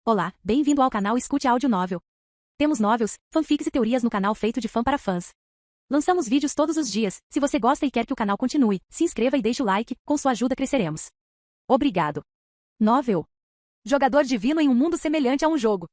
Olá, bem-vindo ao canal Escute Áudio Novel. Temos novels, fanfics e teorias no canal feito de fã para fãs. Lançamos vídeos todos os dias. Se você gosta e quer que o canal continue, se inscreva e deixe o like, com sua ajuda cresceremos. Obrigado. Novel. Jogador divino em um mundo semelhante a um jogo.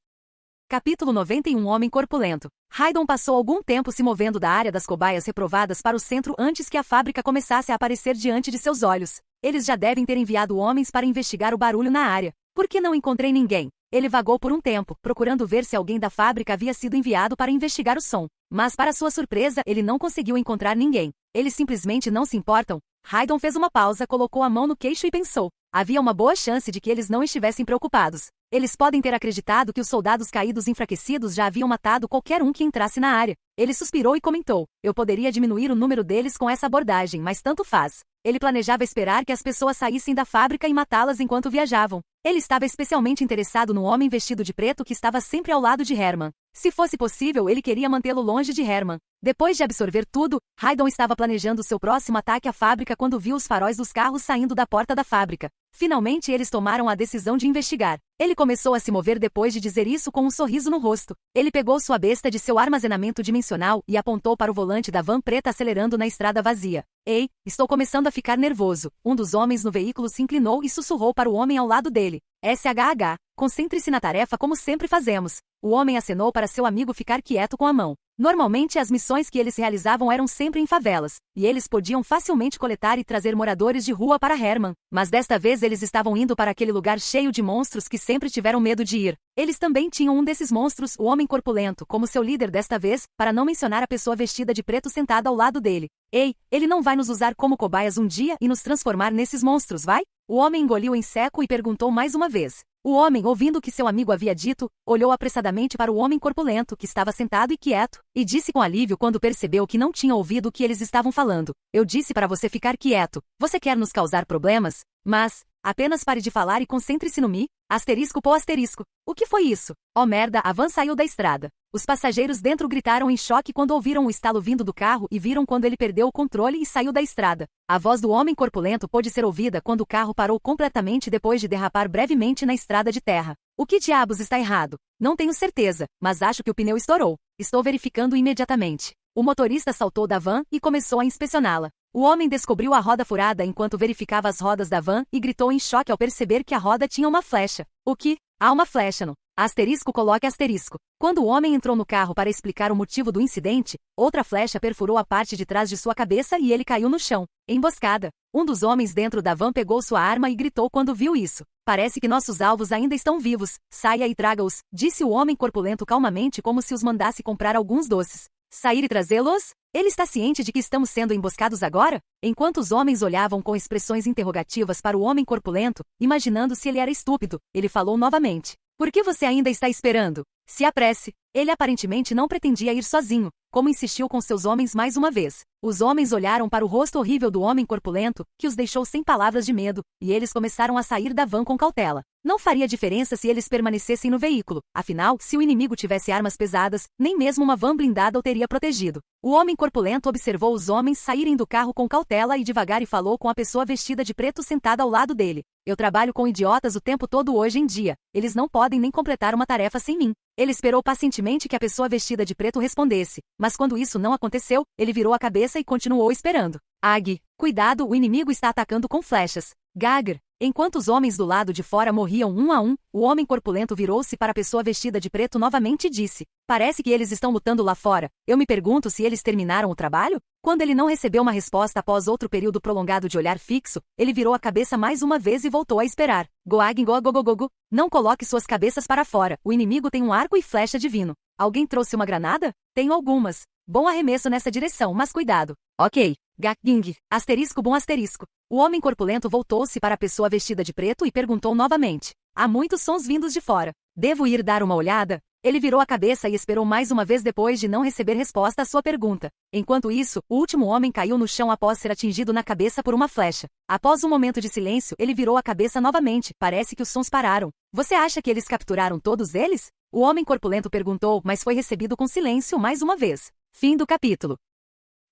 Capítulo 91 Homem Corpulento. Raidon passou algum tempo se movendo da área das cobaias reprovadas para o centro antes que a fábrica começasse a aparecer diante de seus olhos. Eles já devem ter enviado homens para investigar o barulho na área. Por que não encontrei ninguém? Ele vagou por um tempo, procurando ver se alguém da fábrica havia sido enviado para investigar o som. Mas para sua surpresa, ele não conseguiu encontrar ninguém. Eles simplesmente não se importam. Raidon fez uma pausa, colocou a mão no queixo e pensou. Havia uma boa chance de que eles não estivessem preocupados. Eles podem ter acreditado que os soldados caídos enfraquecidos já haviam matado qualquer um que entrasse na área. Ele suspirou e comentou. Eu poderia diminuir o número deles com essa abordagem, mas tanto faz. Ele planejava esperar que as pessoas saíssem da fábrica e matá-las enquanto viajavam. Ele estava especialmente interessado no homem vestido de preto que estava sempre ao lado de Herman. Se fosse possível, ele queria mantê-lo longe de Herman. Depois de absorver tudo, Raidon estava planejando seu próximo ataque à fábrica quando viu os faróis dos carros saindo da porta da fábrica. Finalmente eles tomaram a decisão de investigar. Ele começou a se mover depois de dizer isso com um sorriso no rosto. Ele pegou sua besta de seu armazenamento dimensional e apontou para o volante da van preta acelerando na estrada vazia. Ei, estou começando a ficar nervoso. Um dos homens no veículo se inclinou e sussurrou para o homem ao lado dele. SHH, concentre-se na tarefa como sempre fazemos. O homem acenou para seu amigo ficar quieto com a mão. Normalmente as missões que eles realizavam eram sempre em favelas, e eles podiam facilmente coletar e trazer moradores de rua para Herman, mas desta vez eles estavam indo para aquele lugar cheio de monstros que sempre tiveram medo de ir. Eles também tinham um desses monstros, o Homem Corpulento, como seu líder desta vez, para não mencionar a pessoa vestida de preto sentada ao lado dele. Ei, ele não vai nos usar como cobaias um dia e nos transformar nesses monstros, vai? O homem engoliu em seco e perguntou mais uma vez. O homem, ouvindo o que seu amigo havia dito, olhou apressadamente para o homem corpulento que estava sentado e quieto, e disse com alívio quando percebeu que não tinha ouvido o que eles estavam falando. Eu disse para você ficar quieto. Você quer nos causar problemas? Mas, apenas pare de falar e concentre-se no mi. Asterisco pô asterisco. O que foi isso? Oh merda, a van saiu da estrada. Os passageiros dentro gritaram em choque quando ouviram o estalo vindo do carro e viram quando ele perdeu o controle e saiu da estrada. A voz do homem corpulento pôde ser ouvida quando o carro parou completamente depois de derrapar brevemente na estrada de terra. O que diabos está errado? Não tenho certeza, mas acho que o pneu estourou. Estou verificando imediatamente. O motorista saltou da van e começou a inspecioná-la. O homem descobriu a roda furada enquanto verificava as rodas da van e gritou em choque ao perceber que a roda tinha uma flecha. O que? Há uma flecha no... Asterisco coloque asterisco. Quando o homem entrou no carro para explicar o motivo do incidente, outra flecha perfurou a parte de trás de sua cabeça e ele caiu no chão. Emboscada. Um dos homens dentro da van pegou sua arma e gritou quando viu isso. Parece que nossos alvos ainda estão vivos. Saia e traga-os, disse o homem corpulento calmamente como se os mandasse comprar alguns doces. Sair e trazê-los? Ele está ciente de que estamos sendo emboscados agora? Enquanto os homens olhavam com expressões interrogativas para o homem corpulento, imaginando se ele era estúpido, ele falou novamente. Por que você ainda está esperando? Se apresse. Ele aparentemente não pretendia ir sozinho, como insistiu com seus homens mais uma vez. Os homens olharam para o rosto horrível do homem corpulento, que os deixou sem palavras de medo, e eles começaram a sair da van com cautela. Não faria diferença se eles permanecessem no veículo, afinal, se o inimigo tivesse armas pesadas, nem mesmo uma van blindada o teria protegido. O homem corpulento observou os homens saírem do carro com cautela e devagar e falou com a pessoa vestida de preto sentada ao lado dele. Eu trabalho com idiotas o tempo todo hoje em dia. Eles não podem nem completar uma tarefa sem mim. Ele esperou pacientemente que a pessoa vestida de preto respondesse, mas quando isso não aconteceu, ele virou a cabeça e continuou esperando. Ag, cuidado, o inimigo está atacando com flechas. Gagr. Enquanto os homens do lado de fora morriam um a um, o homem corpulento virou-se para a pessoa vestida de preto novamente e disse, parece que eles estão lutando lá fora. Eu me pergunto se eles terminaram o trabalho? Quando ele não recebeu uma resposta após outro período prolongado de olhar fixo, ele virou a cabeça mais uma vez e voltou a esperar. Goag gogogogogo. Não coloque suas cabeças para fora, o inimigo tem um arco e flecha divino. Alguém trouxe uma granada? Tenho algumas. Bom arremesso nessa direção, mas cuidado. Ok. Gaging. Asterisco bom asterisco. O homem corpulento voltou-se para a pessoa vestida de preto e perguntou novamente. Há muitos sons vindos de fora. Devo ir dar uma olhada? Ele virou a cabeça e esperou mais uma vez depois de não receber resposta à sua pergunta. Enquanto isso, o último homem caiu no chão após ser atingido na cabeça por uma flecha. Após um momento de silêncio, ele virou a cabeça novamente. Parece que os sons pararam. Você acha que eles capturaram todos eles? O homem corpulento perguntou, mas foi recebido com silêncio mais uma vez. Fim do capítulo.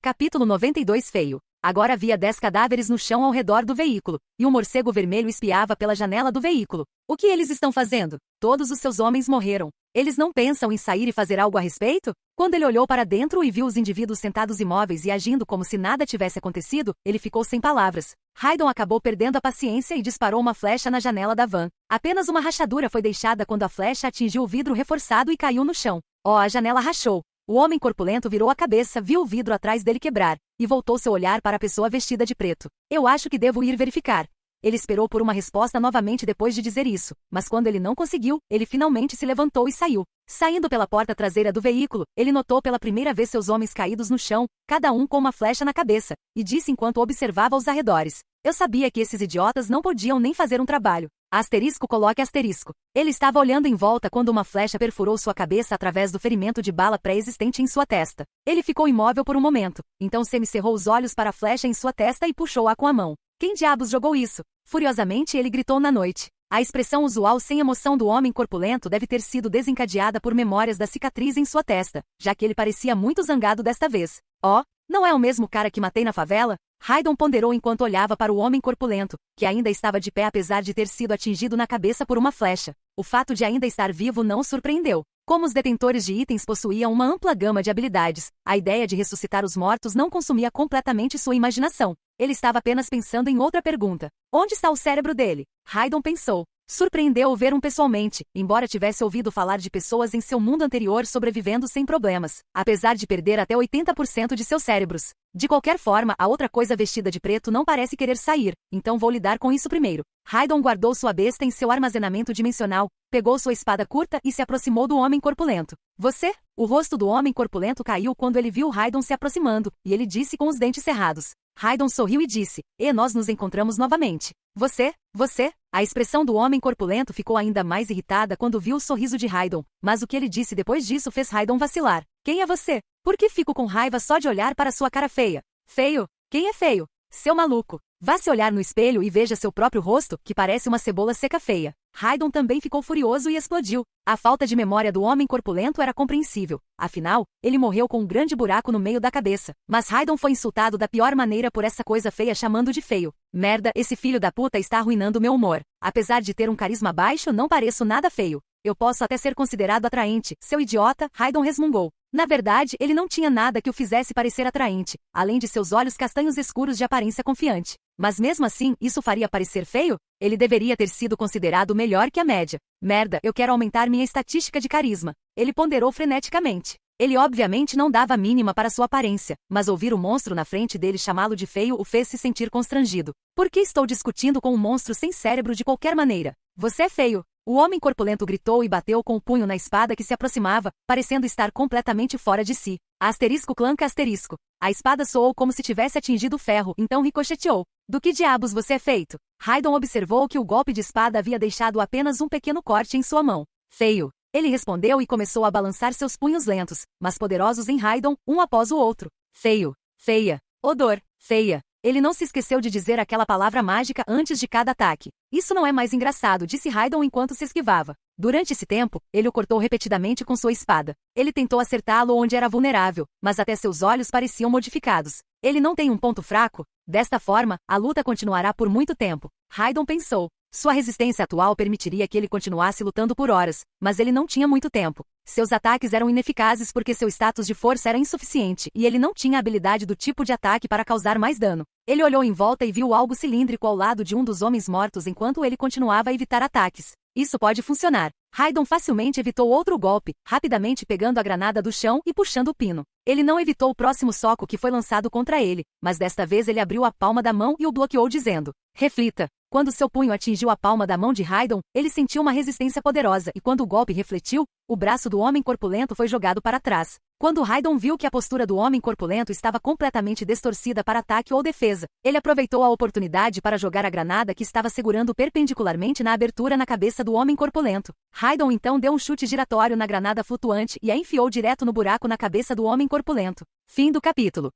Capítulo 92 Feio. Agora havia 10 cadáveres no chão ao redor do veículo, e um morcego vermelho espiava pela janela do veículo. O que eles estão fazendo? Todos os seus homens morreram. Eles não pensam em sair e fazer algo a respeito? Quando ele olhou para dentro e viu os indivíduos sentados imóveis e agindo como se nada tivesse acontecido, ele ficou sem palavras. Haydon acabou perdendo a paciência e disparou uma flecha na janela da van. Apenas uma rachadura foi deixada quando a flecha atingiu o vidro reforçado e caiu no chão. A janela rachou. O homem corpulento virou a cabeça, viu o vidro atrás dele quebrar, e voltou seu olhar para a pessoa vestida de preto. Eu acho que devo ir verificar. Ele esperou por uma resposta novamente depois de dizer isso, mas quando ele não conseguiu, ele finalmente se levantou e saiu. Saindo pela porta traseira do veículo, ele notou pela primeira vez seus homens caídos no chão, cada um com uma flecha na cabeça, e disse enquanto observava os arredores. Eu sabia que esses idiotas não podiam nem fazer um trabalho. Coloque asterisco. Ele estava olhando em volta quando uma flecha perfurou sua cabeça através do ferimento de bala pré-existente em sua testa. Ele ficou imóvel por um momento, então semicerrou os olhos para a flecha em sua testa e puxou-a com a mão. Quem diabos jogou isso? Furiosamente ele gritou na noite. A expressão usual sem emoção do homem corpulento deve ter sido desencadeada por memórias da cicatriz em sua testa, já que ele parecia muito zangado desta vez. Não é o mesmo cara que matei na favela? Haydon ponderou enquanto olhava para o homem corpulento, que ainda estava de pé apesar de ter sido atingido na cabeça por uma flecha. O fato de ainda estar vivo não o surpreendeu. Como os detentores de itens possuíam uma ampla gama de habilidades, a ideia de ressuscitar os mortos não consumia completamente sua imaginação. Ele estava apenas pensando em outra pergunta. Onde está o cérebro dele? Haydon pensou. Surpreendeu-o ver pessoalmente, embora tivesse ouvido falar de pessoas em seu mundo anterior sobrevivendo sem problemas, apesar de perder até 80% de seus cérebros. De qualquer forma, a outra coisa vestida de preto não parece querer sair, então vou lidar com isso primeiro. Haydon guardou sua besta em seu armazenamento dimensional, pegou sua espada curta e se aproximou do homem corpulento. Você? O rosto do homem corpulento caiu quando ele viu Haydon se aproximando, e ele disse com os dentes cerrados. Haydon sorriu e disse, nós nos encontramos novamente. Você? A expressão do homem corpulento ficou ainda mais irritada quando viu o sorriso de Haydon, mas o que ele disse depois disso fez Haydon vacilar. Quem é você? Por que fico com raiva só de olhar para sua cara feia? Feio? Quem é feio? Seu maluco. Vá se olhar no espelho e veja seu próprio rosto, que parece uma cebola seca feia. Haydon também ficou furioso e explodiu. A falta de memória do homem corpulento era compreensível. Afinal, ele morreu com um grande buraco no meio da cabeça. Mas Haydon foi insultado da pior maneira por essa coisa feia chamando de feio. Merda, esse filho da puta está arruinando meu humor. Apesar de ter um carisma baixo, não pareço nada feio. Eu posso até ser considerado atraente, seu idiota, Haydon resmungou. Na verdade, ele não tinha nada que o fizesse parecer atraente, além de seus olhos castanhos escuros de aparência confiante. Mas mesmo assim, isso faria parecer feio? Ele deveria ter sido considerado melhor que a média. Merda, eu quero aumentar minha estatística de carisma. Ele ponderou freneticamente. Ele obviamente não dava a mínima para sua aparência, mas ouvir o monstro na frente dele chamá-lo de feio o fez se sentir constrangido. Por que estou discutindo com um monstro sem cérebro de qualquer maneira? Você é feio. O homem corpulento gritou e bateu com o punho na espada que se aproximava, parecendo estar completamente fora de si. Clanca asterisco. A espada soou como se tivesse atingido o ferro, então ricocheteou. Do que diabos você é feito? Haydon observou que o golpe de espada havia deixado apenas um pequeno corte em sua mão. Feio. Ele respondeu e começou a balançar seus punhos lentos, mas poderosos em Haydon, um após o outro. Feio. Feia. Odor. Feia. Ele não se esqueceu de dizer aquela palavra mágica antes de cada ataque. Isso não é mais engraçado, disse Haydon enquanto se esquivava. Durante esse tempo, ele o cortou repetidamente com sua espada. Ele tentou acertá-lo onde era vulnerável, mas até seus olhos pareciam modificados. Ele não tem um ponto fraco? Desta forma, a luta continuará por muito tempo. Haydon pensou. Sua resistência atual permitiria que ele continuasse lutando por horas, mas ele não tinha muito tempo. Seus ataques eram ineficazes porque seu status de força era insuficiente e ele não tinha a habilidade do tipo de ataque para causar mais dano. Ele olhou em volta e viu algo cilíndrico ao lado de um dos homens mortos enquanto ele continuava a evitar ataques. Isso pode funcionar. Haydon facilmente evitou outro golpe, rapidamente pegando a granada do chão e puxando o pino. Ele não evitou o próximo soco que foi lançado contra ele, mas desta vez ele abriu a palma da mão e o bloqueou dizendo, reflita. Quando seu punho atingiu a palma da mão de Haydon, ele sentiu uma resistência poderosa e quando o golpe refletiu, o braço do homem corpulento foi jogado para trás. Quando Haydon viu que a postura do homem corpulento estava completamente distorcida para ataque ou defesa, ele aproveitou a oportunidade para jogar a granada que estava segurando perpendicularmente na abertura na cabeça do homem corpulento. Haydon então deu um chute giratório na granada flutuante e a enfiou direto no buraco na cabeça do homem corpulento. Fim do capítulo.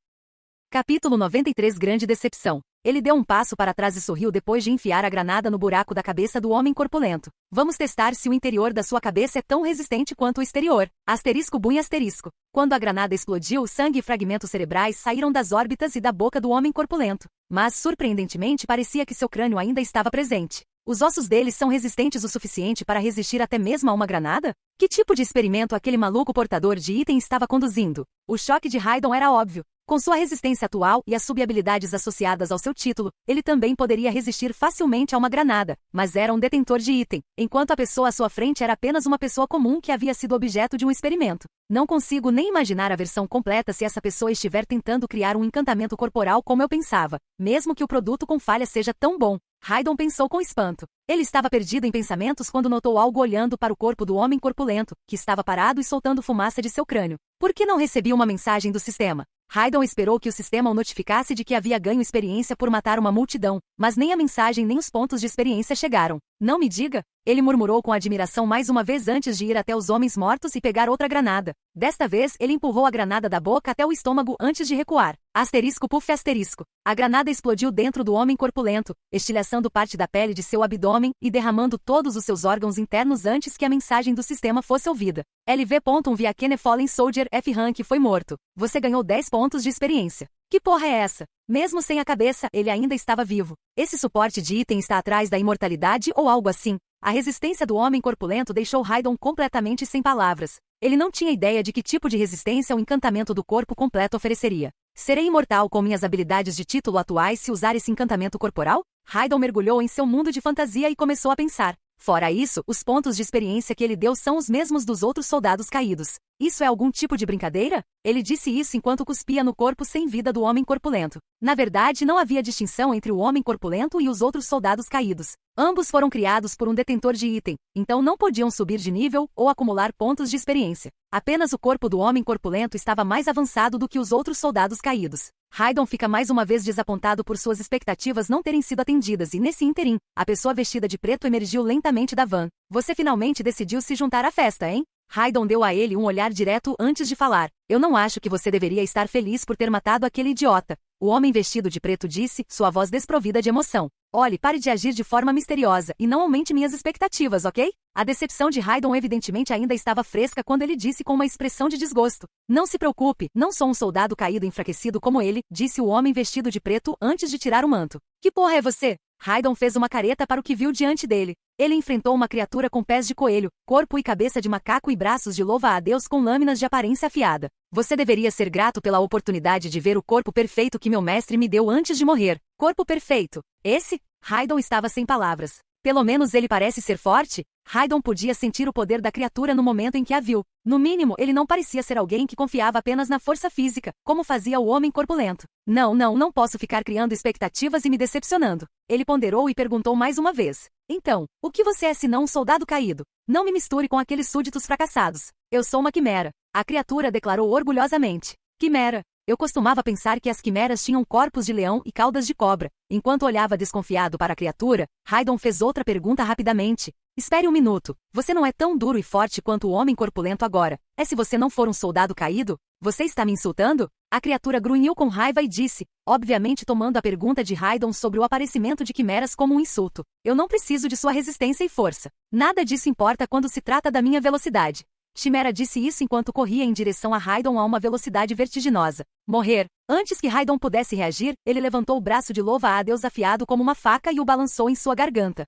Capítulo 93 Grande Decepção. Ele deu um passo para trás e sorriu depois de enfiar a granada no buraco da cabeça do homem corpulento. Vamos testar se o interior da sua cabeça é tão resistente quanto o exterior. Asterisco bum asterisco. Quando a granada explodiu, sangue e fragmentos cerebrais saíram das órbitas e da boca do homem corpulento. Mas, surpreendentemente, parecia que seu crânio ainda estava presente. Os ossos deles são resistentes o suficiente para resistir até mesmo a uma granada? Que tipo de experimento aquele maluco portador de item estava conduzindo? O choque de Raidon era óbvio. Com sua resistência atual e as sub-habilidades associadas ao seu título, ele também poderia resistir facilmente a uma granada, mas era um detentor de item, enquanto a pessoa à sua frente era apenas uma pessoa comum que havia sido objeto de um experimento. Não consigo nem imaginar a versão completa se essa pessoa estiver tentando criar um encantamento corporal como eu pensava, mesmo que o produto com falha seja tão bom. Raidon pensou com espanto. Ele estava perdido em pensamentos quando notou algo olhando para o corpo do homem corpulento, que estava parado e soltando fumaça de seu crânio. Por que não recebia uma mensagem do sistema? Raidon esperou que o sistema o notificasse de que havia ganho experiência por matar uma multidão, mas nem a mensagem nem os pontos de experiência chegaram. Não me diga, ele murmurou com admiração mais uma vez antes de ir até os homens mortos e pegar outra granada. Desta vez, ele empurrou a granada da boca até o estômago antes de recuar. Asterisco puff asterisco. A granada explodiu dentro do homem corpulento, estilhaçando parte da pele de seu abdômen e derramando todos os seus órgãos internos antes que a mensagem do sistema fosse ouvida. LV. Viakene Fallen Soldier F. Rank foi morto. Você ganhou 10 pontos de experiência. Que porra é essa? Mesmo sem a cabeça, ele ainda estava vivo. Esse suporte de item está atrás da imortalidade ou algo assim? A resistência do homem corpulento deixou Raidon completamente sem palavras. Ele não tinha ideia de que tipo de resistência o encantamento do corpo completo ofereceria. Serei imortal com minhas habilidades de título atuais se usar esse encantamento corporal? Raidon mergulhou em seu mundo de fantasia e começou a pensar. Fora isso, os pontos de experiência que ele deu são os mesmos dos outros soldados caídos. Isso é algum tipo de brincadeira? Ele disse isso enquanto cuspia no corpo sem vida do homem corpulento. Na verdade, não havia distinção entre o homem corpulento e os outros soldados caídos. Ambos foram criados por um detentor de item, então não podiam subir de nível ou acumular pontos de experiência. Apenas o corpo do homem corpulento estava mais avançado do que os outros soldados caídos. Raidon fica mais uma vez desapontado por suas expectativas não terem sido atendidas e, nesse ínterim, a pessoa vestida de preto emergiu lentamente da van. Você finalmente decidiu se juntar à festa, hein? Raidon deu a ele um olhar direto antes de falar. Eu não acho que você deveria estar feliz por ter matado aquele idiota. O homem vestido de preto disse, sua voz desprovida de emoção. Olhe, pare de agir de forma misteriosa e não aumente minhas expectativas, ok? A decepção de Raidon evidentemente ainda estava fresca quando ele disse com uma expressão de desgosto. Não se preocupe, não sou um soldado caído enfraquecido como ele, disse o homem vestido de preto antes de tirar o manto. Que porra é você? Raidon fez uma careta para o que viu diante dele. Ele enfrentou uma criatura com pés de coelho, corpo e cabeça de macaco e braços de louva-a-Deus com lâminas de aparência afiada. Você deveria ser grato pela oportunidade de ver o corpo perfeito que meu mestre me deu antes de morrer. Corpo perfeito. Esse? Raidon estava sem palavras. Pelo menos ele parece ser forte? Raidon podia sentir o poder da criatura no momento em que a viu. No mínimo, ele não parecia ser alguém que confiava apenas na força física, como fazia o homem corpulento. Não posso ficar criando expectativas e me decepcionando. Ele ponderou e perguntou mais uma vez. Então, o que você é senão um soldado caído? Não me misture com aqueles súditos fracassados. Eu sou uma quimera. A criatura declarou orgulhosamente. Quimera. Eu costumava pensar que as quimeras tinham corpos de leão e caudas de cobra. Enquanto olhava desconfiado para a criatura, Raidon fez outra pergunta rapidamente. Espere um minuto. Você não é tão duro e forte quanto o homem corpulento agora. É se você não for um soldado caído? Você está me insultando? A criatura grunhiu com raiva e disse, obviamente tomando a pergunta de Raidon sobre o aparecimento de quimeras como um insulto. Eu não preciso de sua resistência e força. Nada disso importa quando se trata da minha velocidade. Chimera disse isso enquanto corria em direção a Raidon a uma velocidade vertiginosa. Morrer. Antes que Raidon pudesse reagir, ele levantou o braço de louva-a-Deus afiado como uma faca e o balançou em sua garganta.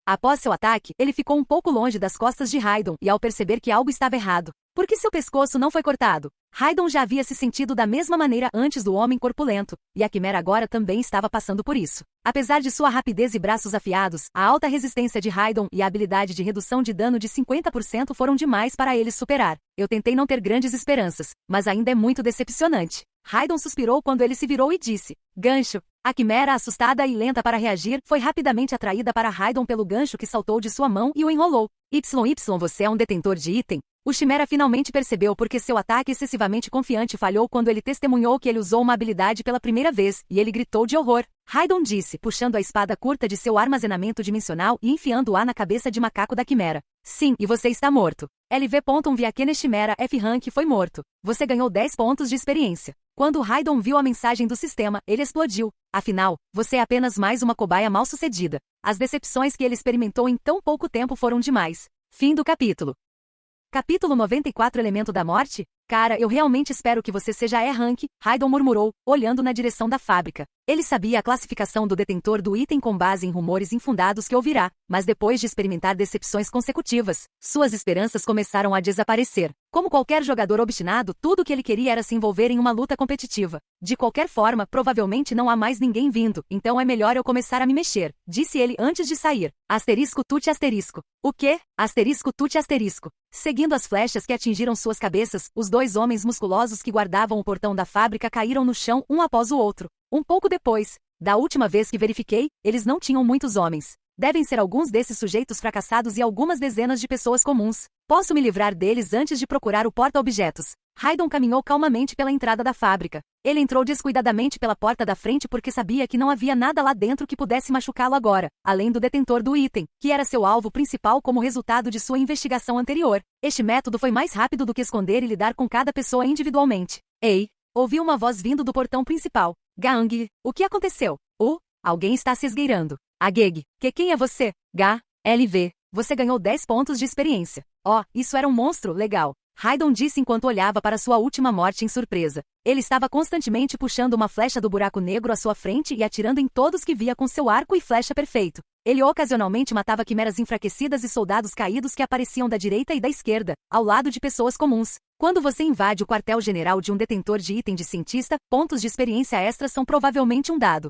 Após seu ataque, ele ficou um pouco longe das costas de Raidon e ao perceber que algo estava errado. Por que seu pescoço não foi cortado? Raidon já havia se sentido da mesma maneira antes do homem corpulento, e a quimera agora também estava passando por isso. Apesar de sua rapidez e braços afiados, a alta resistência de Raidon e a habilidade de redução de dano de 50% foram demais para ele superar. Eu tentei não ter grandes esperanças, mas ainda é muito decepcionante. Raidon suspirou quando ele se virou e disse, gancho. A quimera, assustada e lenta para reagir, foi rapidamente atraída para Raidon pelo gancho que saltou de sua mão e o enrolou. Você é um detentor de item? O Chimera finalmente percebeu porque seu ataque excessivamente confiante falhou quando ele testemunhou que ele usou uma habilidade pela primeira vez, e ele gritou de horror. Raidon disse, puxando a espada curta de seu armazenamento dimensional e enfiando-a na cabeça de macaco da quimera. Sim, e você está morto. LV. Viakene Chimera F. Rank foi morto. Você ganhou 10 pontos de experiência. Quando Raidon viu a mensagem do sistema, ele explodiu. Afinal, você é apenas mais uma cobaia mal-sucedida. As decepções que ele experimentou em tão pouco tempo foram demais. Fim do capítulo. Capítulo 94 Elemento da Morte? Cara, eu realmente espero que você seja E-Rank, Raidon murmurou, olhando na direção da fábrica. Ele sabia a classificação do detentor do item com base em rumores infundados que ouvirá, mas depois de experimentar decepções consecutivas, suas esperanças começaram a desaparecer. Como qualquer jogador obstinado, tudo o que ele queria era se envolver em uma luta competitiva. De qualquer forma, provavelmente não há mais ninguém vindo, então é melhor eu começar a me mexer, disse ele antes de sair. Asterisco tute asterisco. O quê? Asterisco tute asterisco. Seguindo as flechas que atingiram suas cabeças, os dois homens musculosos que guardavam o portão da fábrica caíram no chão um após o outro. Um pouco depois, da última vez que verifiquei, eles não tinham muitos homens. Devem ser alguns desses sujeitos fracassados e algumas dezenas de pessoas comuns. Posso me livrar deles antes de procurar o porta-objetos. Raidon caminhou calmamente pela entrada da fábrica. Ele entrou descuidadamente pela porta da frente porque sabia que não havia nada lá dentro que pudesse machucá-lo agora, além do detentor do item, que era seu alvo principal como resultado de sua investigação anterior. Este método foi mais rápido do que esconder e lidar com cada pessoa individualmente. Ei! Ouviu uma voz vindo do portão principal. Gang, o que aconteceu? Alguém está se esgueirando. Ageg, quem é você? LV, você ganhou 10 pontos de experiência. Isso era um monstro, legal. Raidon disse enquanto olhava para sua última morte em surpresa. Ele estava constantemente puxando uma flecha do buraco negro à sua frente e atirando em todos que via com seu arco e flecha perfeito. Ele ocasionalmente matava quimeras enfraquecidas e soldados caídos que apareciam da direita e da esquerda, ao lado de pessoas comuns. Quando você invade o quartel-general de um detentor de item de cientista, pontos de experiência extras são provavelmente um dado.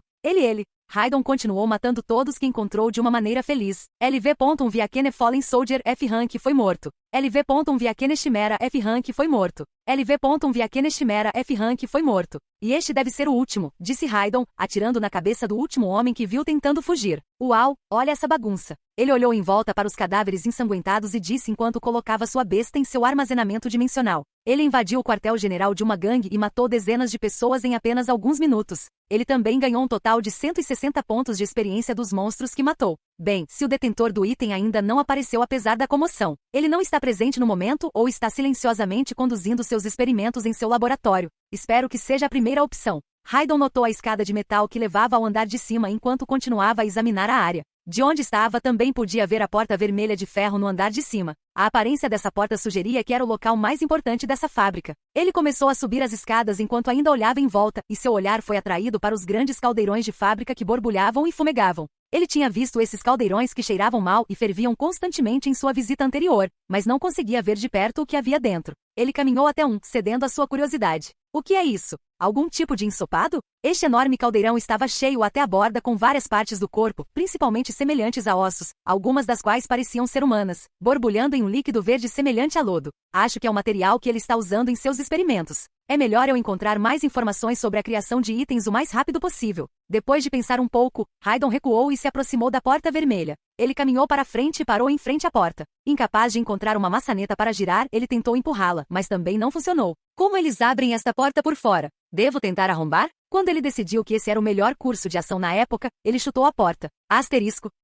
Raidon continuou matando todos que encontrou de uma maneira feliz. LV.1 Viakene Fallen Soldier F-Rank foi morto. LV.1 Viakene Chimera F-Rank foi morto. LV.1 Viakene Chimera F-Rank foi morto. E este deve ser o último, disse Raidon, atirando na cabeça do último homem que viu tentando fugir. Uau, olha essa bagunça. Ele olhou em volta para os cadáveres ensanguentados e disse enquanto colocava sua besta em seu armazenamento dimensional. Ele invadiu o quartel-general de uma gangue e matou dezenas de pessoas em apenas alguns minutos. Ele também ganhou um total de 160 pontos de experiência dos monstros que matou. Bem, se o detentor do item ainda não apareceu apesar da comoção, ele não está presente no momento ou está silenciosamente conduzindo seus experimentos em seu laboratório. Espero que seja a primeira opção. Raidon notou a escada de metal que levava ao andar de cima enquanto continuava a examinar a área. De onde estava também podia ver a porta vermelha de ferro no andar de cima. A aparência dessa porta sugeria que era o local mais importante dessa fábrica. Ele começou a subir as escadas enquanto ainda olhava em volta, e seu olhar foi atraído para os grandes caldeirões de fábrica que borbulhavam e fumegavam. Ele tinha visto esses caldeirões que cheiravam mal e ferviam constantemente em sua visita anterior, mas não conseguia ver de perto o que havia dentro. Ele caminhou até cedendo à sua curiosidade. O que é isso? Algum tipo de ensopado? Este enorme caldeirão estava cheio até a borda com várias partes do corpo, principalmente semelhantes a ossos, algumas das quais pareciam ser humanas, borbulhando em um líquido verde semelhante a lodo. Acho que é o material que ele está usando em seus experimentos. É melhor eu encontrar mais informações sobre a criação de itens o mais rápido possível. Depois de pensar um pouco, Raidon recuou e se aproximou da porta vermelha. Ele caminhou para frente e parou em frente à porta. Incapaz de encontrar uma maçaneta para girar, ele tentou empurrá-la, mas também não funcionou. Como eles abrem esta porta por fora? Devo tentar arrombar? Quando ele decidiu que esse era o melhor curso de ação na época, ele chutou a porta.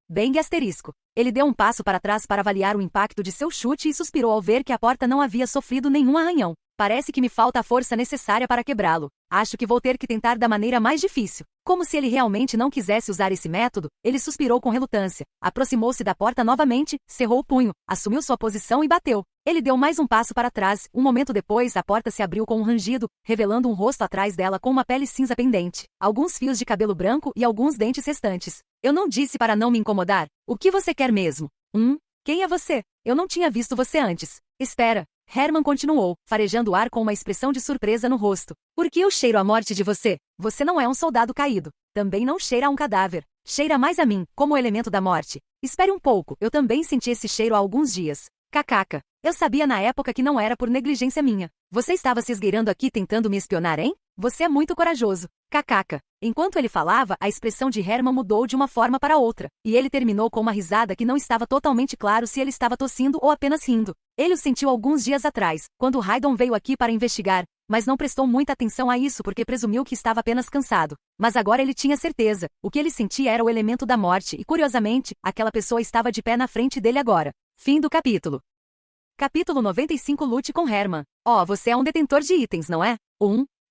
Bang asterisco. Ele deu um passo para trás para avaliar o impacto de seu chute e suspirou ao ver que a porta não havia sofrido nenhum arranhão. Parece que me falta a força necessária para quebrá-lo. Acho que vou ter que tentar da maneira mais difícil. Como se ele realmente não quisesse usar esse método, ele suspirou com relutância. Aproximou-se da porta novamente, cerrou o punho, assumiu sua posição e bateu. Ele deu mais um passo para trás. Um momento depois, a porta se abriu com um rangido, revelando um rosto atrás dela com uma pele cinza pendente, alguns fios de cabelo branco e alguns dentes restantes. Eu não disse para não me incomodar. O que você quer mesmo? Quem é você? Eu não tinha visto você antes. Espera. Herman continuou, farejando o ar com uma expressão de surpresa no rosto. Por que eu cheiro a morte de você? Você não é um soldado caído. Também não cheira a um cadáver. Cheira mais a mim, como o elemento da morte. Espere um pouco, eu também senti esse cheiro há alguns dias. Kkk. Eu sabia na época que não era por negligência minha. Você estava se esgueirando aqui tentando me espionar, hein? Você é muito corajoso. Kkk. Enquanto ele falava, a expressão de Herman mudou de uma forma para outra, e ele terminou com uma risada que não estava totalmente claro se ele estava tossindo ou apenas rindo. Ele o sentiu alguns dias atrás, quando Raidon veio aqui para investigar, mas não prestou muita atenção a isso porque presumiu que estava apenas cansado. Mas agora ele tinha certeza. O que ele sentia era o elemento da morte e, curiosamente, aquela pessoa estava de pé na frente dele agora. Fim do capítulo. Capítulo 95 Lute com Herman. Você é um detentor de itens, não é?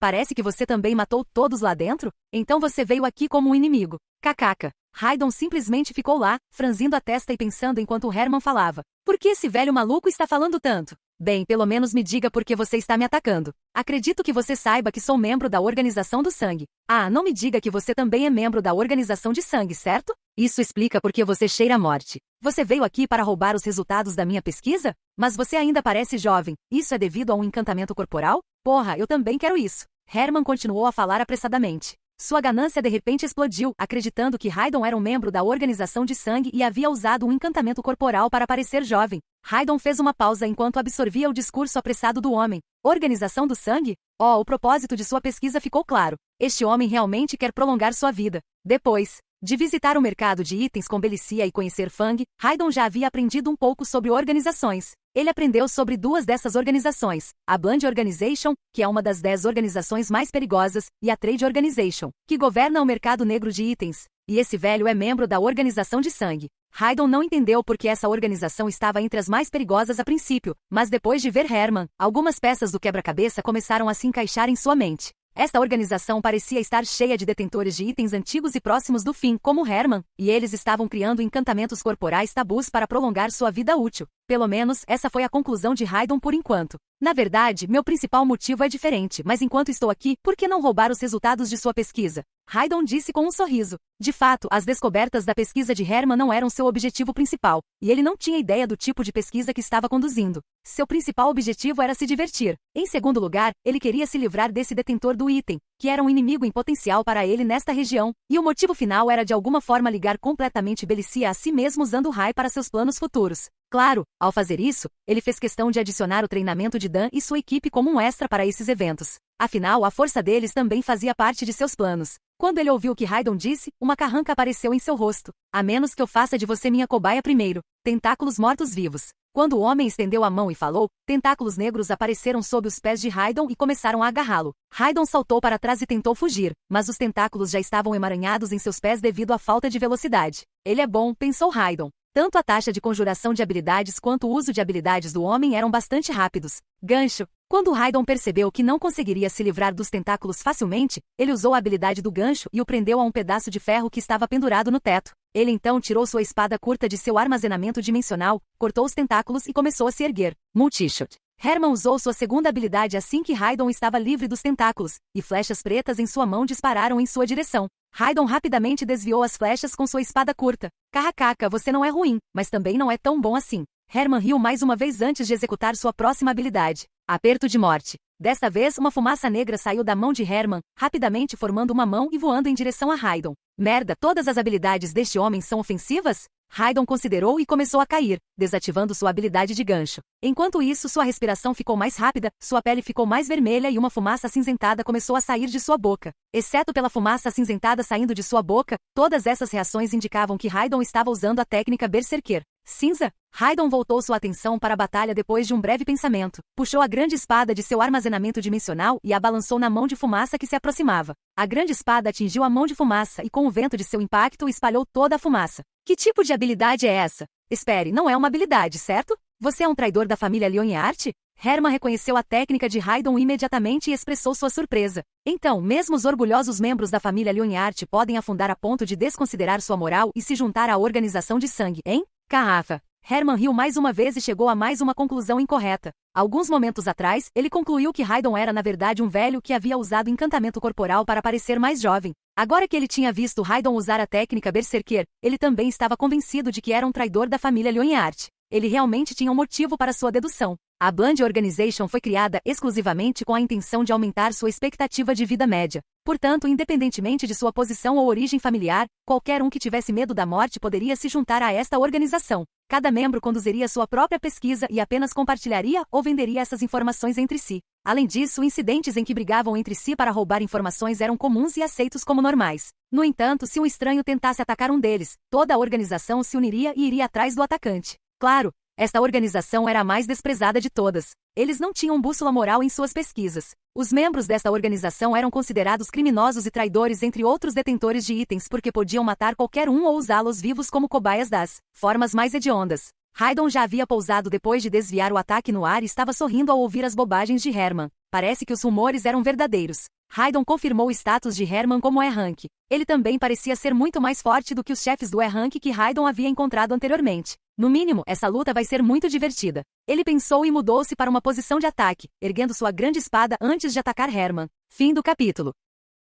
Parece que você também matou todos lá dentro? Então você veio aqui como um inimigo. Kkk. Haydon simplesmente ficou lá, franzindo a testa e pensando enquanto Herman falava. Por que esse velho maluco está falando tanto? Bem, pelo menos me diga por que você está me atacando. Acredito que você saiba que sou membro da Organização do Sangue. Ah, não me diga que você também é membro da Organização de Sangue, certo? Isso explica por que você cheira a morte. Você veio aqui para roubar os resultados da minha pesquisa? Mas você ainda parece jovem. Isso é devido a um encantamento corporal? Porra, eu também quero isso. Herman continuou a falar apressadamente. Sua ganância de repente explodiu, acreditando que Haydon era um membro da Organização de Sangue e havia usado um encantamento corporal para parecer jovem. Haydon fez uma pausa enquanto absorvia o discurso apressado do homem. Organização do Sangue? Oh, o propósito de sua pesquisa ficou claro. Este homem realmente quer prolongar sua vida. Depois de visitar o mercado de itens com Belicia e conhecer Fang, Haydon já havia aprendido um pouco sobre organizações. Ele aprendeu sobre duas dessas organizações, a Bland Organization, que é uma das 10 organizações mais perigosas, e a Trade Organization, que governa o mercado negro de itens. E esse velho é membro da Organização de Sangue. Haydon não entendeu por que essa organização estava entre as mais perigosas a princípio, mas depois de ver Herman, algumas peças do quebra-cabeça começaram a se encaixar em sua mente. Esta organização parecia estar cheia de detentores de itens antigos e próximos do fim, como Herman, e eles estavam criando encantamentos corporais tabus para prolongar sua vida útil. Pelo menos, essa foi a conclusão de Haydon por enquanto. Na verdade, meu principal motivo é diferente, mas enquanto estou aqui, por que não roubar os resultados de sua pesquisa? Haydon disse com um sorriso. De fato, as descobertas da pesquisa de Herman não eram seu objetivo principal, e ele não tinha ideia do tipo de pesquisa que estava conduzindo. Seu principal objetivo era se divertir. Em segundo lugar, ele queria se livrar desse detentor do item, que era um inimigo em potencial para ele nesta região, e o motivo final era de alguma forma ligar completamente Belicia a si mesmo usando o Rai para seus planos futuros. Claro, ao fazer isso, ele fez questão de adicionar o treinamento de Dan e sua equipe como um extra para esses eventos. Afinal, a força deles também fazia parte de seus planos. Quando ele ouviu o que Haydon disse, uma carranca apareceu em seu rosto. A menos que eu faça de você minha cobaia primeiro. Tentáculos mortos-vivos. Quando o homem estendeu a mão e falou, tentáculos negros apareceram sob os pés de Haydon e começaram a agarrá-lo. Haydon saltou para trás e tentou fugir, mas os tentáculos já estavam emaranhados em seus pés devido à falta de velocidade. Ele é bom, pensou Haydon. Tanto a taxa de conjuração de habilidades quanto o uso de habilidades do homem eram bastante rápidos. Gancho. Quando Haydon percebeu que não conseguiria se livrar dos tentáculos facilmente, ele usou a habilidade do gancho e o prendeu a um pedaço de ferro que estava pendurado no teto. Ele então tirou sua espada curta de seu armazenamento dimensional, cortou os tentáculos e começou a se erguer. Multishot. Herman usou sua segunda habilidade assim que Haydon estava livre dos tentáculos, e flechas pretas em sua mão dispararam em sua direção. Haydon rapidamente desviou as flechas com sua espada curta. Kkk, você não é ruim, mas também não é tão bom assim. Herman riu mais uma vez antes de executar sua próxima habilidade. Aperto de morte. Desta vez, uma fumaça negra saiu da mão de Herman, rapidamente formando uma mão e voando em direção a Haydon. Merda, todas as habilidades deste homem são ofensivas? Haydon considerou e começou a cair, desativando sua habilidade de gancho. Enquanto isso, sua respiração ficou mais rápida, sua pele ficou mais vermelha e uma fumaça acinzentada começou a sair de sua boca. Exceto pela fumaça acinzentada saindo de sua boca, todas essas reações indicavam que Haydon estava usando a técnica Berserker. Cinza? Haydon voltou sua atenção para a batalha depois de um breve pensamento. Puxou a grande espada de seu armazenamento dimensional e a balançou na mão de fumaça que se aproximava. A grande espada atingiu a mão de fumaça e com o vento de seu impacto espalhou toda a fumaça. Que tipo de habilidade é essa? Espere, não é uma habilidade, certo? Você é um traidor da família Lionheart? Herman reconheceu a técnica de Haydon imediatamente e expressou sua surpresa. Então, mesmo os orgulhosos membros da família Lionheart podem afundar a ponto de desconsiderar sua moral e se juntar à organização de sangue, hein? Carrafa. Herman riu mais uma vez e chegou a mais uma conclusão incorreta. Alguns momentos atrás, ele concluiu que Haydon era na verdade um velho que havia usado encantamento corporal para parecer mais jovem. Agora que ele tinha visto Haydon usar a técnica Berserker, ele também estava convencido de que era um traidor da família Lionheart. Ele realmente tinha um motivo para sua dedução. A Bland Organization foi criada exclusivamente com a intenção de aumentar sua expectativa de vida média. Portanto, independentemente de sua posição ou origem familiar, qualquer um que tivesse medo da morte poderia se juntar a esta organização. Cada membro conduziria sua própria pesquisa e apenas compartilharia ou venderia essas informações entre si. Além disso, incidentes em que brigavam entre si para roubar informações eram comuns e aceitos como normais. No entanto, se um estranho tentasse atacar um deles, toda a organização se uniria e iria atrás do atacante. Claro, esta organização era a mais desprezada de todas. Eles não tinham bússola moral em suas pesquisas. Os membros desta organização eram considerados criminosos e traidores entre outros detentores de itens porque podiam matar qualquer um ou usá-los vivos como cobaias das formas mais hediondas. Raidon já havia pousado depois de desviar o ataque no ar e estava sorrindo ao ouvir as bobagens de Herman. Parece que os rumores eram verdadeiros. Raidon confirmou o status de Herman como E-Rank. Ele também parecia ser muito mais forte do que os chefes do E-Rank que Raidon havia encontrado anteriormente. No mínimo, essa luta vai ser muito divertida. Ele pensou e mudou-se para uma posição de ataque, erguendo sua grande espada antes de atacar Herman. Fim do capítulo.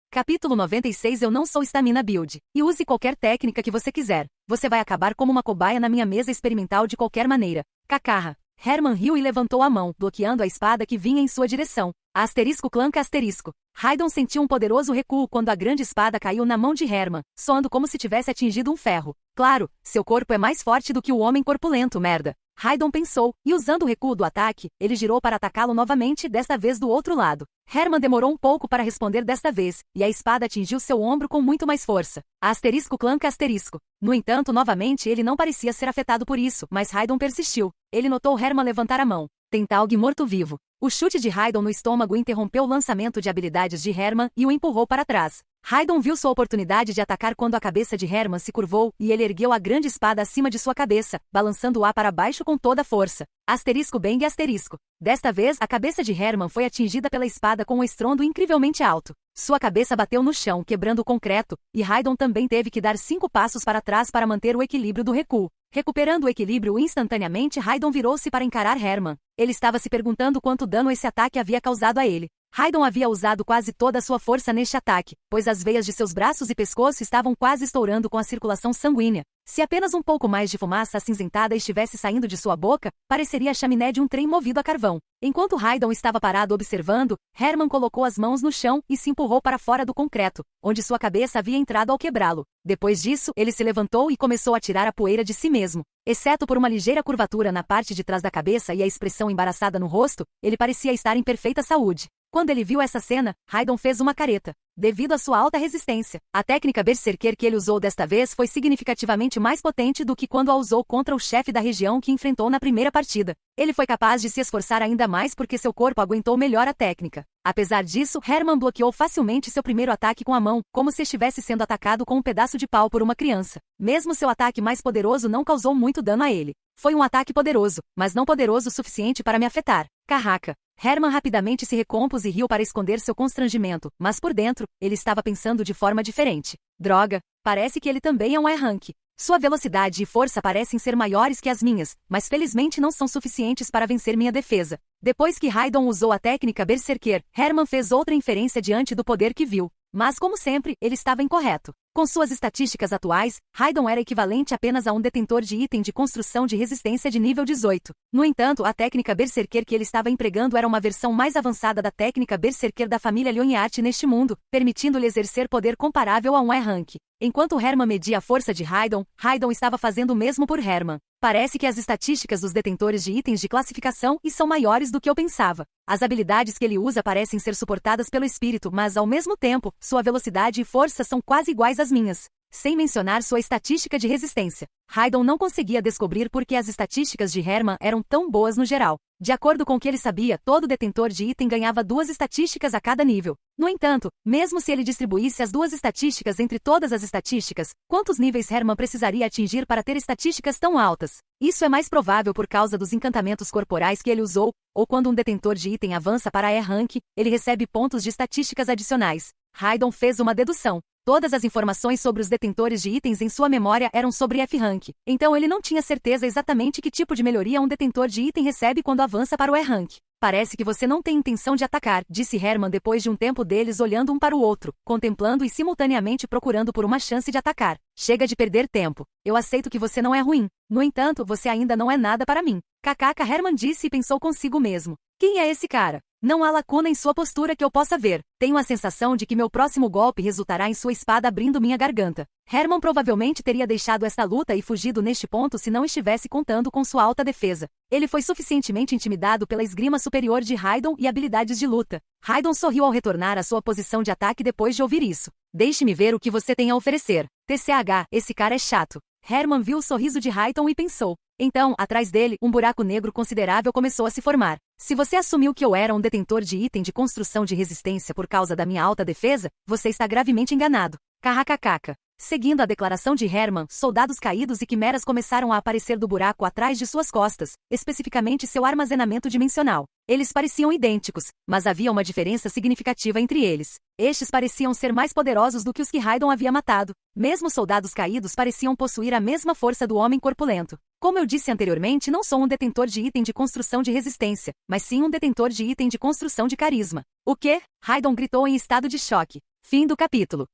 Capítulo 96. Eu não sou Stamina Build. E use qualquer técnica que você quiser. Você vai acabar como uma cobaia na minha mesa experimental de qualquer maneira. Kakarra. Herman riu e levantou a mão, bloqueando a espada que vinha em sua direção. Asterisco clanca asterisco. Raidon sentiu um poderoso recuo quando a grande espada caiu na mão de Herman, soando como se tivesse atingido um ferro. Claro, seu corpo é mais forte do que o homem corpulento, merda. Raidon pensou, e usando o recuo do ataque, ele girou para atacá-lo novamente, desta vez do outro lado. Herman demorou um pouco para responder desta vez, e a espada atingiu seu ombro com muito mais força. Asterisco clanca asterisco. No entanto, novamente ele não parecia ser afetado por isso, mas Raidon persistiu. Ele notou Herman levantar a mão. Tentalg morto-vivo. O chute de Raidon no estômago interrompeu o lançamento de habilidades de Herman e o empurrou para trás. Raidon viu sua oportunidade de atacar quando a cabeça de Herman se curvou e ele ergueu a grande espada acima de sua cabeça, balançando-a para baixo com toda a força. Asterisco bang asterisco. Desta vez, a cabeça de Herman foi atingida pela espada com um estrondo incrivelmente alto. Sua cabeça bateu no chão, quebrando o concreto, e Raidon também teve que dar 5 passos para trás para manter o equilíbrio do recuo. Recuperando o equilíbrio instantaneamente, Raidon virou-se para encarar Herman. Ele estava se perguntando quanto dano esse ataque havia causado a ele. Raidon havia usado quase toda a sua força neste ataque, pois as veias de seus braços e pescoço estavam quase estourando com a circulação sanguínea. Se apenas um pouco mais de fumaça acinzentada estivesse saindo de sua boca, pareceria a chaminé de um trem movido a carvão. Enquanto Raidon estava parado observando, Herman colocou as mãos no chão e se empurrou para fora do concreto, onde sua cabeça havia entrado ao quebrá-lo. Depois disso, ele se levantou e começou a tirar a poeira de si mesmo. Exceto por uma ligeira curvatura na parte de trás da cabeça e a expressão embaraçada no rosto, ele parecia estar em perfeita saúde. Quando ele viu essa cena, Raidon fez uma careta. Devido à sua alta resistência, a técnica Berserker que ele usou desta vez foi significativamente mais potente do que quando a usou contra o chefe da região que enfrentou na primeira partida. Ele foi capaz de se esforçar ainda mais porque seu corpo aguentou melhor a técnica. Apesar disso, Herman bloqueou facilmente seu primeiro ataque com a mão, como se estivesse sendo atacado com um pedaço de pau por uma criança. Mesmo seu ataque mais poderoso não causou muito dano a ele. Foi um ataque poderoso, mas não poderoso o suficiente para me afetar. Carraca. Herman rapidamente se recompôs e riu para esconder seu constrangimento, mas por dentro, ele estava pensando de forma diferente. Droga, parece que ele também é um E-Rank. Sua velocidade e força parecem ser maiores que as minhas, mas felizmente não são suficientes para vencer minha defesa. Depois que Raidon usou a técnica Berserker, Herman fez outra inferência diante do poder que viu. Mas, como sempre, ele estava incorreto. Com suas estatísticas atuais, Raidon era equivalente apenas a um detentor de item de construção de resistência de nível 18. No entanto, a técnica Berserker que ele estava empregando era uma versão mais avançada da técnica Berserker da família Lionheart neste mundo, permitindo-lhe exercer poder comparável a um E-Rank. Enquanto Herman media a força de Raidon, Raidon estava fazendo o mesmo por Herman. Parece que as estatísticas dos detentores de itens de classificação são maiores do que eu pensava. As habilidades que ele usa parecem ser suportadas pelo espírito, mas ao mesmo tempo, sua velocidade e força são quase iguais às minhas. Sem mencionar sua estatística de resistência. Raidon não conseguia descobrir por que as estatísticas de Herman eram tão boas no geral. De acordo com o que ele sabia, todo detentor de item ganhava 2 estatísticas a cada nível. No entanto, mesmo se ele distribuísse as 2 estatísticas entre todas as estatísticas, quantos níveis Herman precisaria atingir para ter estatísticas tão altas? Isso é mais provável por causa dos encantamentos corporais que ele usou, ou quando um detentor de item avança para E-Rank, ele recebe pontos de estatísticas adicionais. Raidon fez uma dedução. Todas as informações sobre os detentores de itens em sua memória eram sobre F-Rank, então ele não tinha certeza exatamente que tipo de melhoria um detentor de item recebe quando avança para o E-Rank. Parece que você não tem intenção de atacar, disse Herman depois de um tempo deles olhando um para o outro, contemplando e simultaneamente procurando por uma chance de atacar. Chega de perder tempo. Eu aceito que você não é ruim. No entanto, você ainda não é nada para mim. Kkk, Herman disse e pensou consigo mesmo. Quem é esse cara? Não há lacuna em sua postura que eu possa ver. Tenho a sensação de que meu próximo golpe resultará em sua espada abrindo minha garganta. Herman provavelmente teria deixado esta luta e fugido neste ponto se não estivesse contando com sua alta defesa. Ele foi suficientemente intimidado pela esgrima superior de Raidon e habilidades de luta. Raidon sorriu ao retornar à sua posição de ataque depois de ouvir isso. Deixe-me ver o que você tem a oferecer. TCH, esse cara é chato. Herman viu o sorriso de Raidon e pensou. Então, atrás dele, um buraco negro considerável começou a se formar. Se você assumiu que eu era um detentor de item de construção de resistência por causa da minha alta defesa, você está gravemente enganado. Kkkk. Seguindo a declaração de Herman, soldados caídos e quimeras começaram a aparecer do buraco atrás de suas costas, especificamente seu armazenamento dimensional. Eles pareciam idênticos, mas havia uma diferença significativa entre eles. Estes pareciam ser mais poderosos do que os que Raidon havia matado. Mesmo os soldados caídos pareciam possuir a mesma força do homem corpulento. Como eu disse anteriormente, não sou um detentor de item de construção de resistência, mas sim um detentor de item de construção de carisma. O quê? Raidon gritou em estado de choque. Fim do capítulo.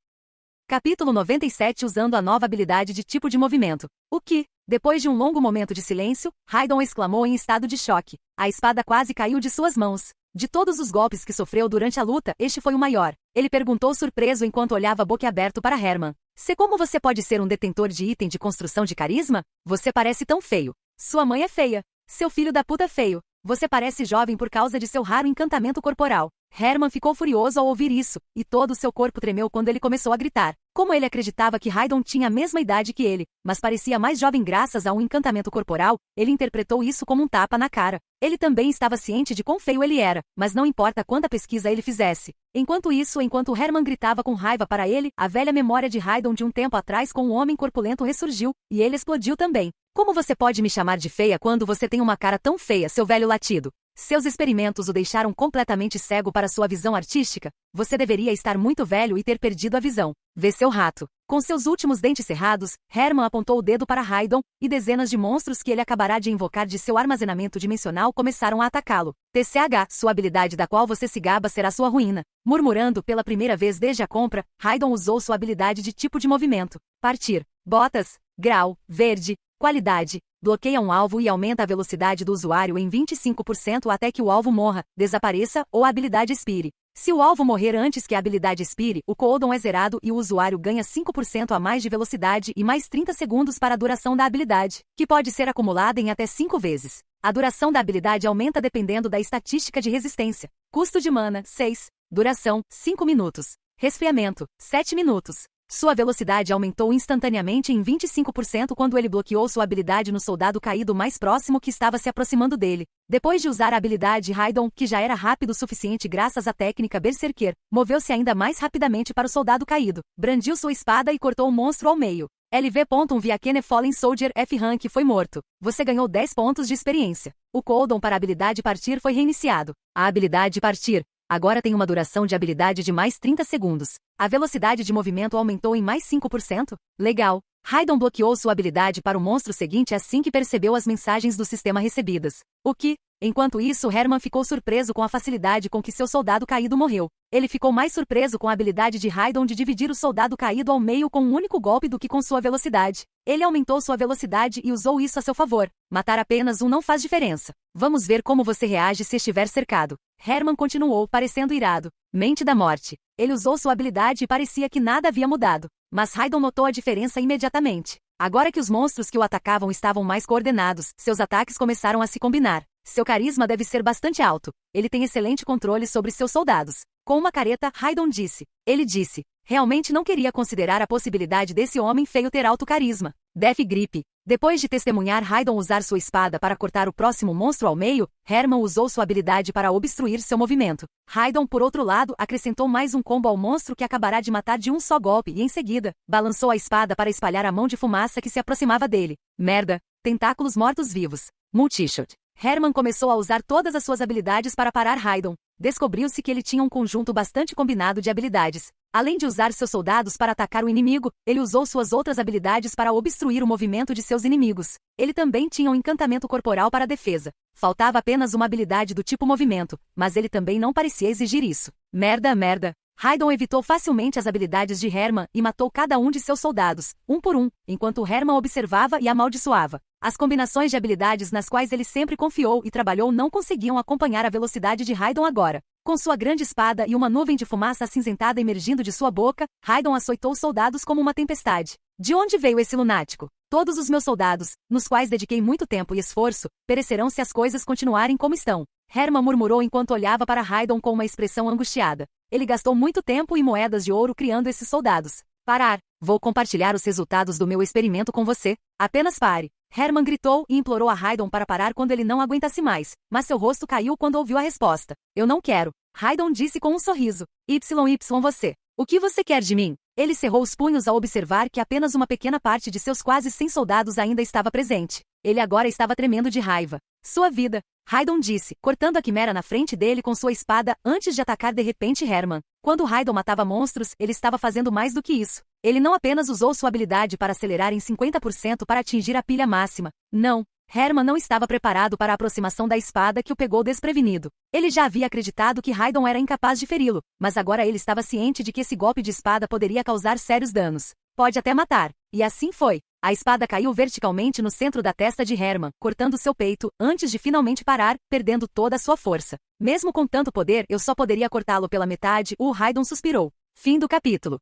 Capítulo 97. Usando a nova habilidade de tipo de movimento. O que? Depois de um longo momento de silêncio, Raidon exclamou em estado de choque. A espada quase caiu de suas mãos. De todos os golpes que sofreu durante a luta, este foi o maior. Ele perguntou surpreso enquanto olhava boquiaberto para Herman. Como você pode ser um detentor de item de construção de carisma? Você parece tão feio. Sua mãe é feia. Seu filho da puta é feio. Você parece jovem por causa de seu raro encantamento corporal. Herman ficou furioso ao ouvir isso, e todo o seu corpo tremeu quando ele começou a gritar. Como ele acreditava que Raidon tinha a mesma idade que ele, mas parecia mais jovem graças a um encantamento corporal, ele interpretou isso como um tapa na cara. Ele também estava ciente de quão feio ele era, mas não importa quanta pesquisa ele fizesse. Enquanto Herman gritava com raiva para ele, a velha memória de Raidon de um tempo atrás com um homem corpulento ressurgiu, e ele explodiu também. Como você pode me chamar de feia quando você tem uma cara tão feia, seu velho latido? Seus experimentos o deixaram completamente cego para sua visão artística? Você deveria estar muito velho e ter perdido a visão. Vê seu rato. Com seus últimos dentes cerrados, Herman apontou o dedo para Raidon, e dezenas de monstros que ele acabará de invocar de seu armazenamento dimensional começaram a atacá-lo. TCH, sua habilidade da qual você se gaba será sua ruína. Murmurando pela primeira vez desde a compra, Raidon usou sua habilidade de tipo de movimento. Partir. Botas. Grau. Verde. Qualidade. Bloqueia um alvo e aumenta a velocidade do usuário em 25% até que o alvo morra, desapareça ou a habilidade expire. Se o alvo morrer antes que a habilidade expire, o cooldown é zerado e o usuário ganha 5% a mais de velocidade e mais 30 segundos para a duração da habilidade, que pode ser acumulada em até 5 vezes. A duração da habilidade aumenta dependendo da estatística de resistência. Custo de mana, 6. Duração, 5 minutos. Resfriamento, 7 minutos. Sua velocidade aumentou instantaneamente em 25% quando ele bloqueou sua habilidade no soldado caído mais próximo que estava se aproximando dele. Depois de usar a habilidade Raidon, que já era rápido o suficiente graças à técnica Berserker, moveu-se ainda mais rapidamente para o soldado caído, brandiu sua espada e cortou o monstro ao meio. LV.1 Viakene Fallen Soldier F Rank foi morto. Você ganhou 10 pontos de experiência. O cooldown para a habilidade Partir foi reiniciado. A habilidade Partir agora tem uma duração de habilidade de mais 30 segundos. A velocidade de movimento aumentou em mais 5%? Legal. Raidon bloqueou sua habilidade para o monstro seguinte assim que percebeu as mensagens do sistema recebidas. O que? Enquanto isso, Herman ficou surpreso com a facilidade com que seu soldado caído morreu. Ele ficou mais surpreso com a habilidade de Raidon de dividir o soldado caído ao meio com um único golpe do que com sua velocidade. Ele aumentou sua velocidade e usou isso a seu favor. Matar apenas um não faz diferença. Vamos ver como você reage se estiver cercado. Herman continuou, parecendo irado. Mente da morte. Ele usou sua habilidade e parecia que nada havia mudado. Mas Raidon notou a diferença imediatamente. Agora que os monstros que o atacavam estavam mais coordenados, seus ataques começaram a se combinar. Seu carisma deve ser bastante alto. Ele tem excelente controle sobre seus soldados. Com uma careta, Raidon disse. Ele disse. Realmente não queria considerar a possibilidade desse homem feio ter alto carisma. Death Grip. Depois de testemunhar Raidon usar sua espada para cortar o próximo monstro ao meio, Herman usou sua habilidade para obstruir seu movimento. Raidon, por outro lado, acrescentou mais um combo ao monstro que acabará de matar de um só golpe e, em seguida, balançou a espada para espalhar a mão de fumaça que se aproximava dele. Merda. Tentáculos mortos-vivos. Multishot. Herman começou a usar todas as suas habilidades para parar Raidon. Descobriu-se que ele tinha um conjunto bastante combinado de habilidades. Além de usar seus soldados para atacar o inimigo, ele usou suas outras habilidades para obstruir o movimento de seus inimigos. Ele também tinha um encantamento corporal para a defesa. Faltava apenas uma habilidade do tipo movimento, mas ele também não parecia exigir isso. Merda. Raidon evitou facilmente as habilidades de Herman e matou cada um de seus soldados, um por um, enquanto Herman observava e amaldiçoava. As combinações de habilidades nas quais ele sempre confiou e trabalhou não conseguiam acompanhar a velocidade de Raidon agora. Com sua grande espada e uma nuvem de fumaça acinzentada emergindo de sua boca, Raidon açoitou os soldados como uma tempestade. De onde veio esse lunático? Todos os meus soldados, nos quais dediquei muito tempo e esforço, perecerão se as coisas continuarem como estão. Herman murmurou enquanto olhava para Raidon com uma expressão angustiada. Ele gastou muito tempo e moedas de ouro criando esses soldados. Parar. Vou compartilhar os resultados do meu experimento com você. Apenas pare. Herman gritou e implorou a Raidon para parar quando ele não aguentasse mais, mas seu rosto caiu quando ouviu a resposta. Eu não quero. Raidon disse com um sorriso. Você. O que você quer de mim? Ele cerrou os punhos ao observar que apenas uma pequena parte de seus quase 100 soldados ainda estava presente. Ele agora estava tremendo de raiva. Sua vida, Raidon disse, cortando a quimera na frente dele com sua espada antes de atacar de repente Hermann. Quando Raidon matava monstros, ele estava fazendo mais do que isso. Ele não apenas usou sua habilidade para acelerar em 50% para atingir a pilha máxima. Não. Hermann não estava preparado para a aproximação da espada que o pegou desprevenido. Ele já havia acreditado que Raidon era incapaz de feri-lo, mas agora ele estava ciente de que esse golpe de espada poderia causar sérios danos. Pode até matar. E assim foi. A espada caiu verticalmente no centro da testa de Hermann, cortando seu peito, antes de finalmente parar, perdendo toda a sua força. Mesmo com tanto poder, eu só poderia cortá-lo pela metade, Raidon suspirou. Fim do capítulo.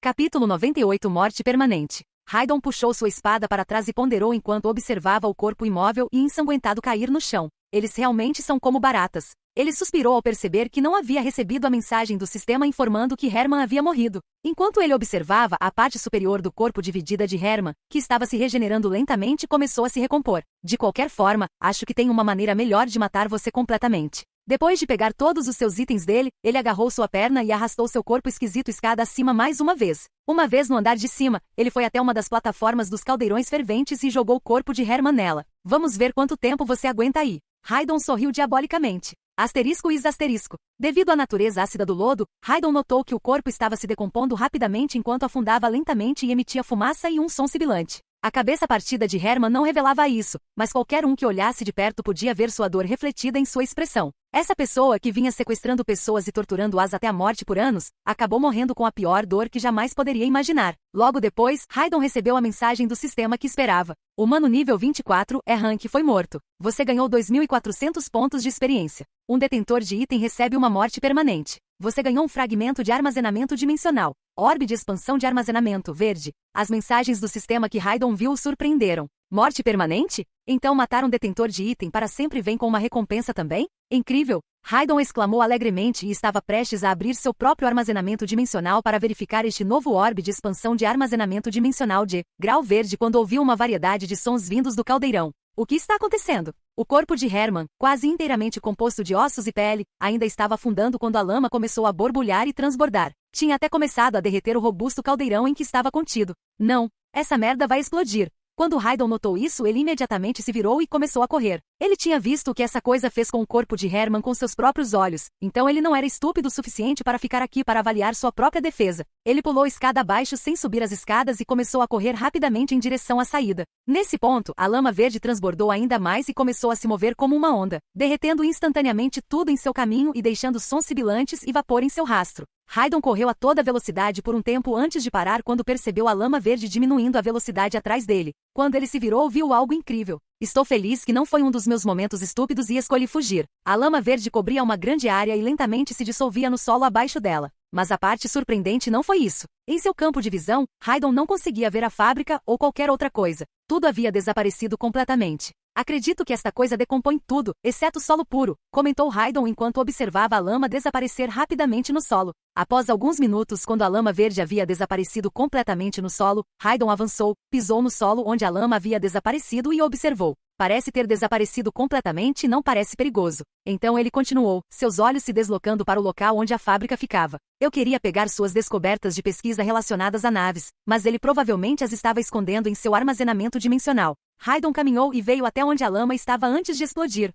Capítulo 98 Morte Permanente. Raidon puxou sua espada para trás e ponderou enquanto observava o corpo imóvel e ensanguentado cair no chão. Eles realmente são como baratas. Ele suspirou ao perceber que não havia recebido a mensagem do sistema informando que Hermann havia morrido. Enquanto ele observava, a parte superior do corpo dividida de Hermann, que estava se regenerando lentamente, começou a se recompor. De qualquer forma, acho que tem uma maneira melhor de matar você completamente. Depois de pegar todos os seus itens dele, ele agarrou sua perna e arrastou seu corpo esquisito escada acima mais uma vez. Uma vez no andar de cima, ele foi até uma das plataformas dos caldeirões ferventes e jogou o corpo de Hermann nela. Vamos ver quanto tempo você aguenta aí. Raidon sorriu diabolicamente. Asterisco is asterisco. Devido à natureza ácida do lodo, Raidon notou que o corpo estava se decompondo rapidamente enquanto afundava lentamente e emitia fumaça e um som sibilante. A cabeça partida de Hermann não revelava isso, mas qualquer um que olhasse de perto podia ver sua dor refletida em sua expressão. Essa pessoa que vinha sequestrando pessoas e torturando-as até a morte por anos, acabou morrendo com a pior dor que jamais poderia imaginar. Logo depois, Raidon recebeu a mensagem do sistema que esperava. Humano nível 24, Rank foi morto. Você ganhou 2.400 pontos de experiência. Um detentor de item recebe uma morte permanente. Você ganhou um fragmento de armazenamento dimensional. Orbe de expansão de armazenamento, verde. As mensagens do sistema que Raidon viu o surpreenderam. Morte permanente? Então matar um detentor de item para sempre vem com uma recompensa também? Incrível! Raidon exclamou alegremente e estava prestes a abrir seu próprio armazenamento dimensional para verificar este novo orbe de expansão de armazenamento dimensional de grau verde quando ouviu uma variedade de sons vindos do caldeirão. O que está acontecendo? O corpo de Hermann, quase inteiramente composto de ossos e pele, ainda estava afundando quando a lama começou a borbulhar e transbordar. Tinha até começado a derreter o robusto caldeirão em que estava contido. Não, essa merda vai explodir. Quando Raidon notou isso, ele imediatamente se virou e começou a correr. Ele tinha visto o que essa coisa fez com o corpo de Hermann com seus próprios olhos, então ele não era estúpido o suficiente para ficar aqui para avaliar sua própria defesa. Ele pulou escada abaixo sem subir as escadas e começou a correr rapidamente em direção à saída. Nesse ponto, a lama verde transbordou ainda mais e começou a se mover como uma onda, derretendo instantaneamente tudo em seu caminho e deixando sons sibilantes e vapor em seu rastro. Raidon correu a toda velocidade por um tempo antes de parar quando percebeu a lama verde diminuindo a velocidade atrás dele. Quando ele se virou, viu algo incrível. Estou feliz que não foi um dos meus momentos estúpidos e escolhi fugir. A lama verde cobria uma grande área e lentamente se dissolvia no solo abaixo dela. Mas a parte surpreendente não foi isso. Em seu campo de visão, Raidon não conseguia ver a fábrica ou qualquer outra coisa. Tudo havia desaparecido completamente. Acredito que esta coisa decompõe tudo, exceto solo puro, comentou Raidon enquanto observava a lama desaparecer rapidamente no solo. Após alguns minutos, quando a lama verde havia desaparecido completamente no solo, Raidon avançou, pisou no solo onde a lama havia desaparecido e observou. Parece ter desaparecido completamente e não parece perigoso. Então ele continuou, seus olhos se deslocando para o local onde a fábrica ficava. Eu queria pegar suas descobertas de pesquisa relacionadas a naves, mas ele provavelmente as estava escondendo em seu armazenamento dimensional. Raidon caminhou e veio até onde a lama estava antes de explodir.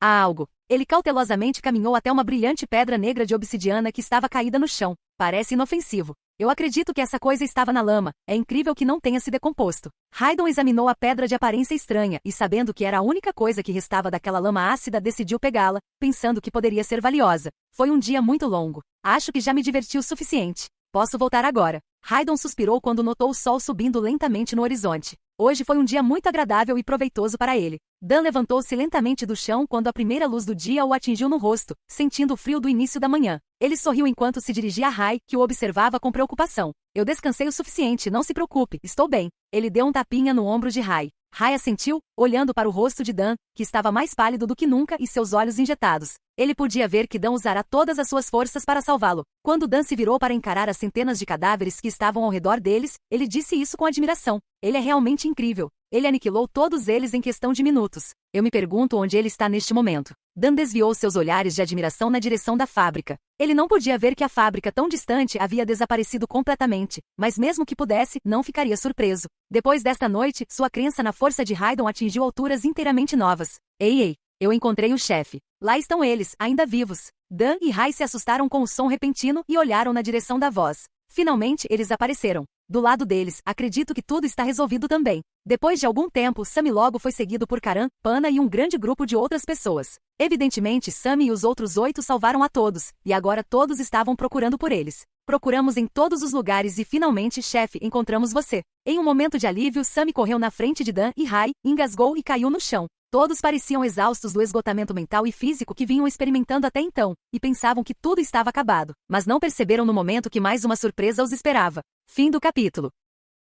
Há algo. Ele cautelosamente caminhou até uma brilhante pedra negra de obsidiana que estava caída no chão. Parece inofensivo. Eu acredito que essa coisa estava na lama. É incrível que não tenha se decomposto. Raidon examinou a pedra de aparência estranha e, sabendo que era a única coisa que restava daquela lama ácida, decidiu pegá-la, pensando que poderia ser valiosa. Foi um dia muito longo. Acho que já me diverti o suficiente. Posso voltar agora. Raidon suspirou quando notou o sol subindo lentamente no horizonte. Hoje foi um dia muito agradável e proveitoso para ele. Dan levantou-se lentamente do chão quando a primeira luz do dia o atingiu no rosto, sentindo o frio do início da manhã. Ele sorriu enquanto se dirigia a Rai, que o observava com preocupação. Eu descansei o suficiente, não se preocupe, estou bem. Ele deu um tapinha no ombro de Rai. Rai assentiu, olhando para o rosto de Dan, que estava mais pálido do que nunca e seus olhos injetados. Ele podia ver que Dan usara todas as suas forças para salvá-lo. Quando Dan se virou para encarar as centenas de cadáveres que estavam ao redor deles, ele disse isso com admiração. Ele é realmente incrível. Ele aniquilou todos eles em questão de minutos. Eu me pergunto onde ele está neste momento. Dan desviou seus olhares de admiração na direção da fábrica. Ele não podia ver que a fábrica tão distante havia desaparecido completamente, mas mesmo que pudesse, não ficaria surpreso. Depois desta noite, sua crença na força de Raidon atingiu alturas inteiramente novas. Ei, eu encontrei o chefe. Lá estão eles, ainda vivos. Dan e Rai se assustaram com o som repentino e olharam na direção da voz. Finalmente, eles apareceram. Do lado deles, acredito que tudo está resolvido também. Depois de algum tempo, Sammy logo foi seguido por Karan, Pana e um grande grupo de outras pessoas. Evidentemente, Sammy e os outros 8 salvaram a todos, e agora todos estavam procurando por eles. Procuramos em todos os lugares e finalmente, chefe, encontramos você. Em um momento de alívio, Sammy correu na frente de Dan e Rai, engasgou e caiu no chão. Todos pareciam exaustos do esgotamento mental e físico que vinham experimentando até então, e pensavam que tudo estava acabado, mas não perceberam no momento que mais uma surpresa os esperava. Fim do capítulo.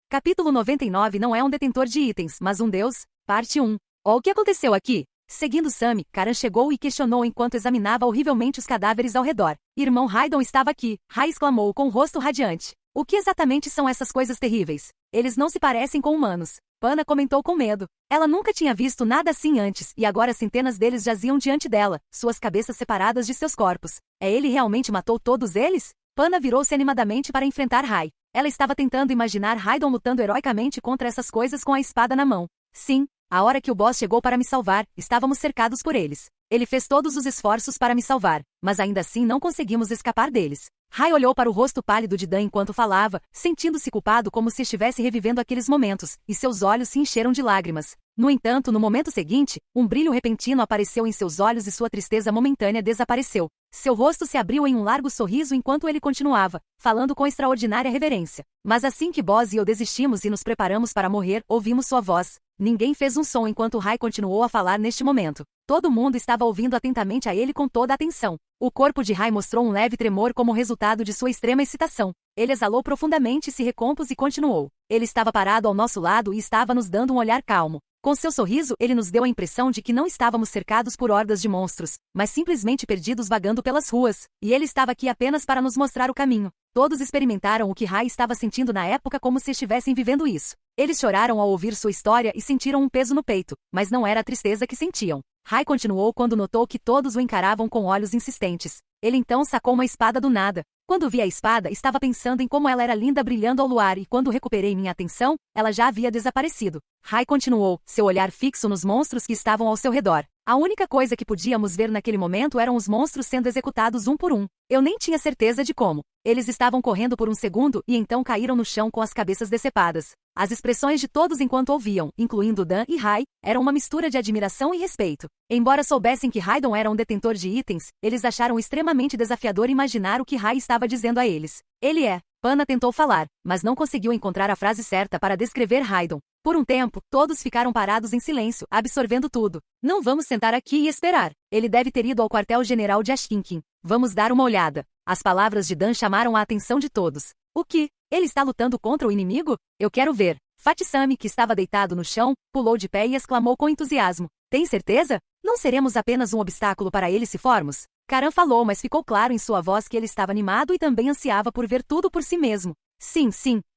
Capítulo 99 não é um detentor de itens, mas um deus. Parte 1. O que aconteceu aqui? Seguindo Sammy, Karan chegou e questionou enquanto examinava horrivelmente os cadáveres ao redor. Irmão Raidon estava aqui, Rai exclamou com o rosto radiante. O que exatamente são essas coisas terríveis? Eles não se parecem com humanos. Pana comentou com medo. Ela nunca tinha visto nada assim antes, e agora centenas deles jaziam diante dela, suas cabeças separadas de seus corpos. Ele realmente matou todos eles? Pana virou-se animadamente para enfrentar Rai. Ela estava tentando imaginar Raidon lutando heroicamente contra essas coisas com a espada na mão. Sim, a hora que o boss chegou para me salvar, estávamos cercados por eles. Ele fez todos os esforços para me salvar, mas ainda assim não conseguimos escapar deles. Rai olhou para o rosto pálido de Dan enquanto falava, sentindo-se culpado como se estivesse revivendo aqueles momentos, e seus olhos se encheram de lágrimas. No entanto, no momento seguinte, um brilho repentino apareceu em seus olhos e sua tristeza momentânea desapareceu. Seu rosto se abriu em um largo sorriso enquanto ele continuava, falando com extraordinária reverência. Mas assim que Boz e eu desistimos e nos preparamos para morrer, ouvimos sua voz. Ninguém fez um som enquanto Rai continuou a falar neste momento. Todo mundo estava ouvindo atentamente a ele com toda a atenção. O corpo de Rai mostrou um leve tremor como resultado de sua extrema excitação. Ele exalou profundamente, se recompôs e continuou. Ele estava parado ao nosso lado e estava nos dando um olhar calmo. Com seu sorriso, ele nos deu a impressão de que não estávamos cercados por hordas de monstros, mas simplesmente perdidos vagando pelas ruas, e ele estava aqui apenas para nos mostrar o caminho. Todos experimentaram o que Rai estava sentindo na época como se estivessem vivendo isso. Eles choraram ao ouvir sua história e sentiram um peso no peito, mas não era a tristeza que sentiam. Rai continuou quando notou que todos o encaravam com olhos insistentes. Ele então sacou uma espada do nada. Quando vi a espada, estava pensando em como ela era linda brilhando ao luar e quando recuperei minha atenção, ela já havia desaparecido. Rai continuou, seu olhar fixo nos monstros que estavam ao seu redor. A única coisa que podíamos ver naquele momento eram os monstros sendo executados um por um. Eu nem tinha certeza de como. Eles estavam correndo por um segundo e então caíram no chão com as cabeças decepadas. As expressões de todos enquanto ouviam, incluindo Dan e Rai, eram uma mistura de admiração e respeito. Embora soubessem que Raidon era um detentor de itens, eles acharam extremamente desafiador imaginar o que Rai estava dizendo a eles. Ele é. Pana tentou falar, mas não conseguiu encontrar a frase certa para descrever Raidon. Por um tempo, todos ficaram parados em silêncio, absorvendo tudo. Não vamos sentar aqui e esperar. Ele deve ter ido ao quartel-general de Ashkinkin. Vamos dar uma olhada. As palavras de Dan chamaram a atenção de todos. O que? Ele está lutando contra o inimigo? Eu quero ver. Fatisami, que estava deitado no chão, pulou de pé e exclamou com entusiasmo. Tem certeza? Não seremos apenas um obstáculo para ele se formos? Karan falou, mas ficou claro em sua voz que ele estava animado e também ansiava por ver tudo por si mesmo. Sim,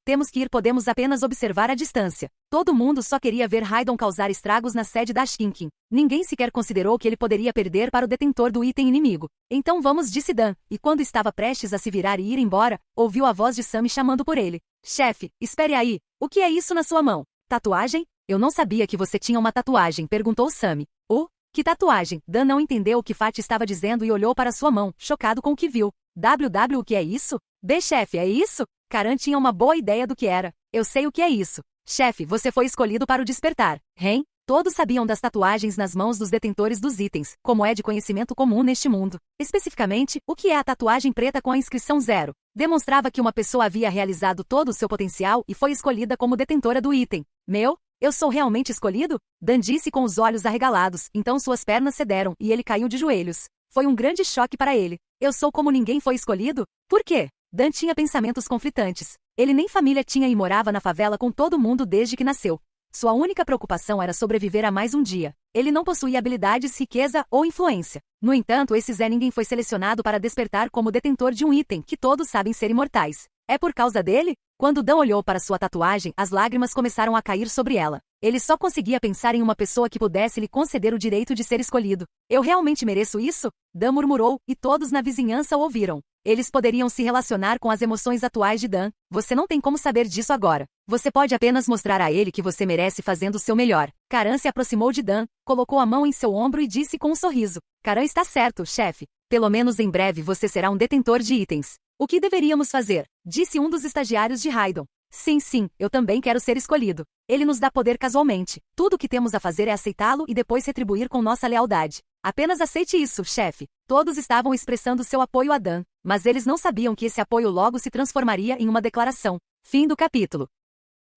temos que ir, podemos apenas observar à distância. Todo mundo só queria ver Raidon causar estragos na sede da Ashkinkin. Ninguém sequer considerou que ele poderia perder para o detentor do item inimigo. Então vamos, disse Dan, e quando estava prestes a se virar e ir embora, ouviu a voz de Sammy chamando por ele. Chefe, espere aí, o que é isso na sua mão? Tatuagem? Eu não sabia que você tinha uma tatuagem, perguntou Sammy. Que tatuagem? Dan não entendeu o que Fati estava dizendo e olhou para sua mão, chocado com o que viu. O que é isso? Chefe, é isso? Karan tinha uma boa ideia do que era. Eu sei o que é isso. Chefe, você foi escolhido para o despertar. Hein? Todos sabiam das tatuagens nas mãos dos detentores dos itens, como é de conhecimento comum neste mundo. Especificamente, o que é a tatuagem preta com a inscrição 0? Demonstrava que uma pessoa havia realizado todo o seu potencial e foi escolhida como detentora do item. Eu sou realmente escolhido? Dan disse com os olhos arregalados, então suas pernas cederam e ele caiu de joelhos. Foi um grande choque para ele. Eu sou como ninguém foi escolhido? Por quê? Dan tinha pensamentos conflitantes. Ele nem família tinha e morava na favela com todo mundo desde que nasceu. Sua única preocupação era sobreviver a mais um dia. Ele não possuía habilidades, riqueza ou influência. No entanto, esse Zé Ninguém foi selecionado para despertar como detentor de um item que todos sabem ser imortais. É por causa dele? Quando Dan olhou para sua tatuagem, as lágrimas começaram a cair sobre ela. Ele só conseguia pensar em uma pessoa que pudesse lhe conceder o direito de ser escolhido. Eu realmente mereço isso? Dan murmurou, e todos na vizinhança o ouviram. Eles poderiam se relacionar com as emoções atuais de Dan. Você não tem como saber disso agora. Você pode apenas mostrar a ele que você merece fazendo o seu melhor. Karan se aproximou de Dan, colocou a mão em seu ombro e disse com um sorriso. Karan está certo, chefe. Pelo menos em breve você será um detentor de itens. O que deveríamos fazer? Disse um dos estagiários de Raidon. Sim, eu também quero ser escolhido. Ele nos dá poder casualmente. Tudo o que temos a fazer é aceitá-lo e depois retribuir com nossa lealdade. Apenas aceite isso, chefe. Todos estavam expressando seu apoio a Dan, mas eles não sabiam que esse apoio logo se transformaria em uma declaração. Fim do capítulo.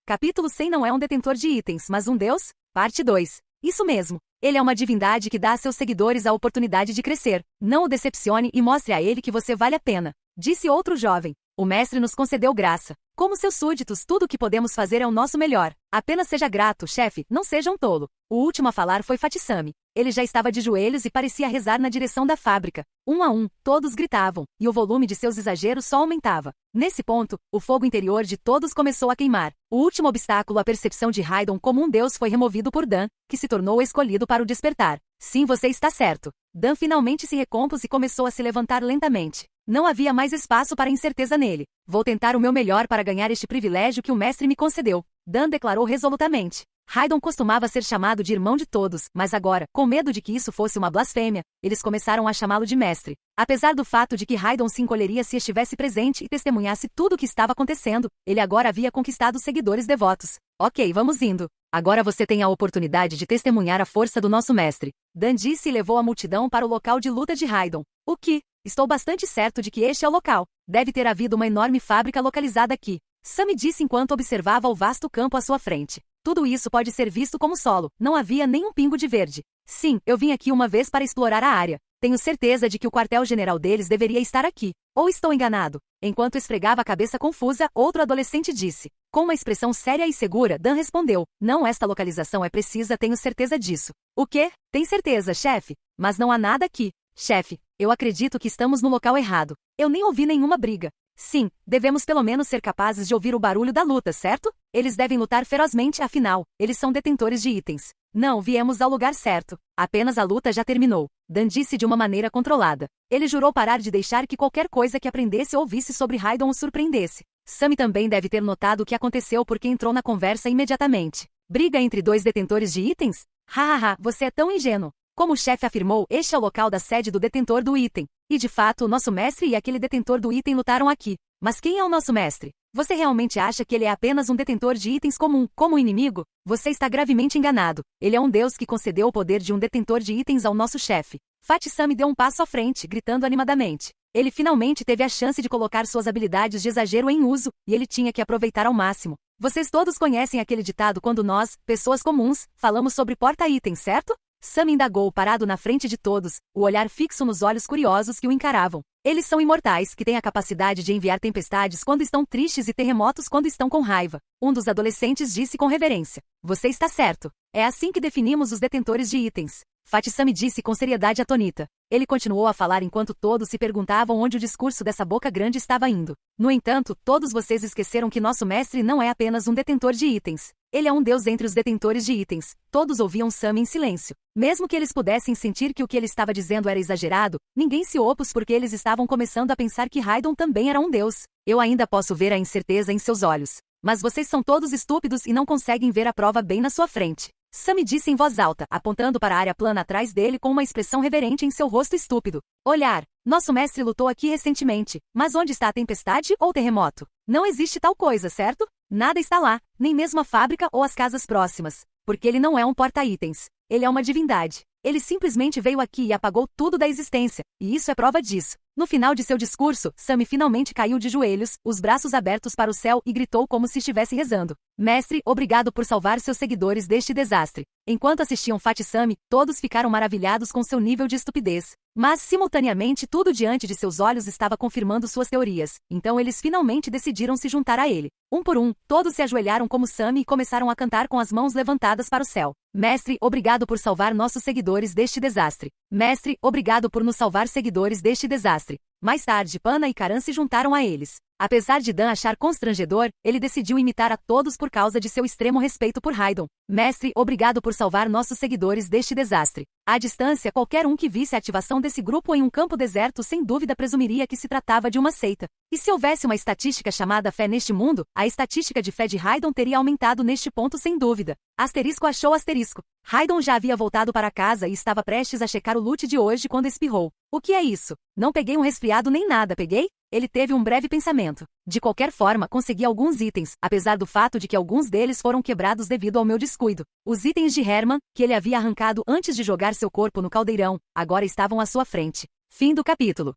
Capítulo 100 não é um detentor de itens, mas um deus? Parte 2. Isso mesmo. Ele é uma divindade que dá a seus seguidores a oportunidade de crescer. Não o decepcione e mostre a ele que você vale a pena. Disse outro jovem. O mestre nos concedeu graça. Como seus súditos, tudo o que podemos fazer é o nosso melhor. Apenas seja grato, chefe, não seja um tolo. O último a falar foi Fatisami. Ele já estava de joelhos e parecia rezar na direção da fábrica. Um a um, todos gritavam, e o volume de seus exageros só aumentava. Nesse ponto, o fogo interior de todos começou a queimar. O último obstáculo à percepção de Raidon como um deus foi removido por Dan, que se tornou o escolhido para o despertar. Sim, você está certo. Dan finalmente se recompôs e começou a se levantar lentamente. Não havia mais espaço para incerteza nele. Vou tentar o meu melhor para ganhar este privilégio que o mestre me concedeu. Dan declarou resolutamente. Raidon costumava ser chamado de irmão de todos, mas agora, com medo de que isso fosse uma blasfêmia, eles começaram a chamá-lo de mestre. Apesar do fato de que Raidon se encolheria se estivesse presente e testemunhasse tudo o que estava acontecendo, ele agora havia conquistado seguidores devotos. Ok, vamos indo. Agora você tem a oportunidade de testemunhar a força do nosso mestre. Dan disse e levou a multidão para o local de luta de Raidon. O que? Estou bastante certo de que este é o local. Deve ter havido uma enorme fábrica localizada aqui. Sammy disse enquanto observava o vasto campo à sua frente. Tudo isso pode ser visto como solo. Não havia nem um pingo de verde. Sim, eu vim aqui uma vez para explorar a área. Tenho certeza de que o quartel-general deles deveria estar aqui. Ou estou enganado? Enquanto esfregava a cabeça confusa, outro adolescente disse. Com uma expressão séria e segura, Dan respondeu. Não, esta localização é precisa, tenho certeza disso. O quê? Tem certeza, chefe? Mas não há nada aqui. Chefe, eu acredito que estamos no local errado. Eu nem ouvi nenhuma briga. Sim, devemos pelo menos ser capazes de ouvir o barulho da luta, certo? Eles devem lutar ferozmente, afinal, eles são detentores de itens. Não, viemos ao lugar certo. Apenas a luta já terminou. Dan disse de uma maneira controlada. Ele jurou parar de deixar que qualquer coisa que aprendesse ou ouvisse sobre Raidon o surpreendesse. Sammy também deve ter notado o que aconteceu porque entrou na conversa imediatamente. Briga entre dois detentores de itens? Hahaha, você é tão ingênuo. Como o chefe afirmou, este é o local da sede do detentor do item. E de fato, o nosso mestre e aquele detentor do item lutaram aqui. Mas quem é o nosso mestre? Você realmente acha que ele é apenas um detentor de itens comum, como um inimigo? Você está gravemente enganado. Ele é um deus que concedeu o poder de um detentor de itens ao nosso chefe. Fatisami deu um passo à frente, gritando animadamente. Ele finalmente teve a chance de colocar suas habilidades de exagero em uso, e ele tinha que aproveitar ao máximo. Vocês todos conhecem aquele ditado quando nós, pessoas comuns, falamos sobre porta-itens, certo? Sam indagou parado na frente de todos, o olhar fixo nos olhos curiosos que o encaravam. Eles são imortais que têm a capacidade de enviar tempestades quando estão tristes e terremotos quando estão com raiva. Um dos adolescentes disse com reverência. Você está certo. É assim que definimos os detentores de itens. Fatisami disse com seriedade atonita. Ele continuou a falar enquanto todos se perguntavam onde o discurso dessa boca grande estava indo. No entanto, todos vocês esqueceram que nosso mestre não é apenas um detentor de itens. Ele é um deus entre os detentores de itens. Todos ouviam Sam em silêncio. Mesmo que eles pudessem sentir que o que ele estava dizendo era exagerado, ninguém se opôs porque eles estavam começando a pensar que Raidon também era um deus. Eu ainda posso ver a incerteza em seus olhos. Mas vocês são todos estúpidos e não conseguem ver a prova bem na sua frente. Sam disse em voz alta, apontando para a área plana atrás dele com uma expressão reverente em seu rosto estúpido. Olhar. Nosso mestre lutou aqui recentemente, mas onde está a tempestade ou terremoto? Não existe tal coisa, certo? Nada está lá, nem mesmo a fábrica ou as casas próximas, porque ele não é um porta-itens. Ele é uma divindade. Ele simplesmente veio aqui e apagou tudo da existência, e isso é prova disso. No final de seu discurso, Sam finalmente caiu de joelhos, os braços abertos para o céu e gritou como se estivesse rezando. Mestre, obrigado por salvar seus seguidores deste desastre. Enquanto assistiam Fatisami, todos ficaram maravilhados com seu nível de estupidez. Mas, simultaneamente, tudo diante de seus olhos estava confirmando suas teorias. Então eles finalmente decidiram se juntar a ele. Um por um, todos se ajoelharam como Sam e começaram a cantar com as mãos levantadas para o céu. Mestre, obrigado por salvar nossos seguidores deste desastre. Mestre, obrigado por nos salvar seguidores deste desastre. desastre. Mais tarde, Pana e Karan se juntaram a eles. Apesar de Dan achar constrangedor, ele decidiu imitar a todos por causa de seu extremo respeito por Raidon. Mestre, obrigado por salvar nossos seguidores deste desastre. À distância, qualquer um que visse a ativação desse grupo em um campo deserto sem dúvida presumiria que se tratava de uma seita. E se houvesse uma estatística chamada fé neste mundo, a estatística de fé de Raidon teria aumentado neste ponto sem dúvida. Asterisco achou asterisco. Raidon já havia voltado para casa e estava prestes a checar o loot de hoje quando espirrou. O que é isso? Não peguei um resfriado nem nada, peguei? Ele teve um breve pensamento. De qualquer forma, consegui alguns itens, apesar do fato de que alguns deles foram quebrados devido ao meu descuido. Os itens de Herman, que ele havia arrancado antes de jogar seu corpo no caldeirão, agora estavam à sua frente. Fim do capítulo.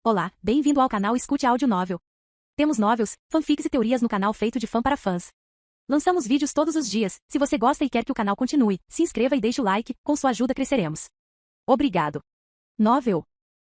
Olá, bem-vindo ao canal Escute Áudio Novel. Temos novels, fanfics e teorias no canal feito de fã para fãs. Lançamos vídeos todos os dias. Se você gosta e quer que o canal continue, se inscreva e deixe o like, com sua ajuda cresceremos. Obrigado. Novel.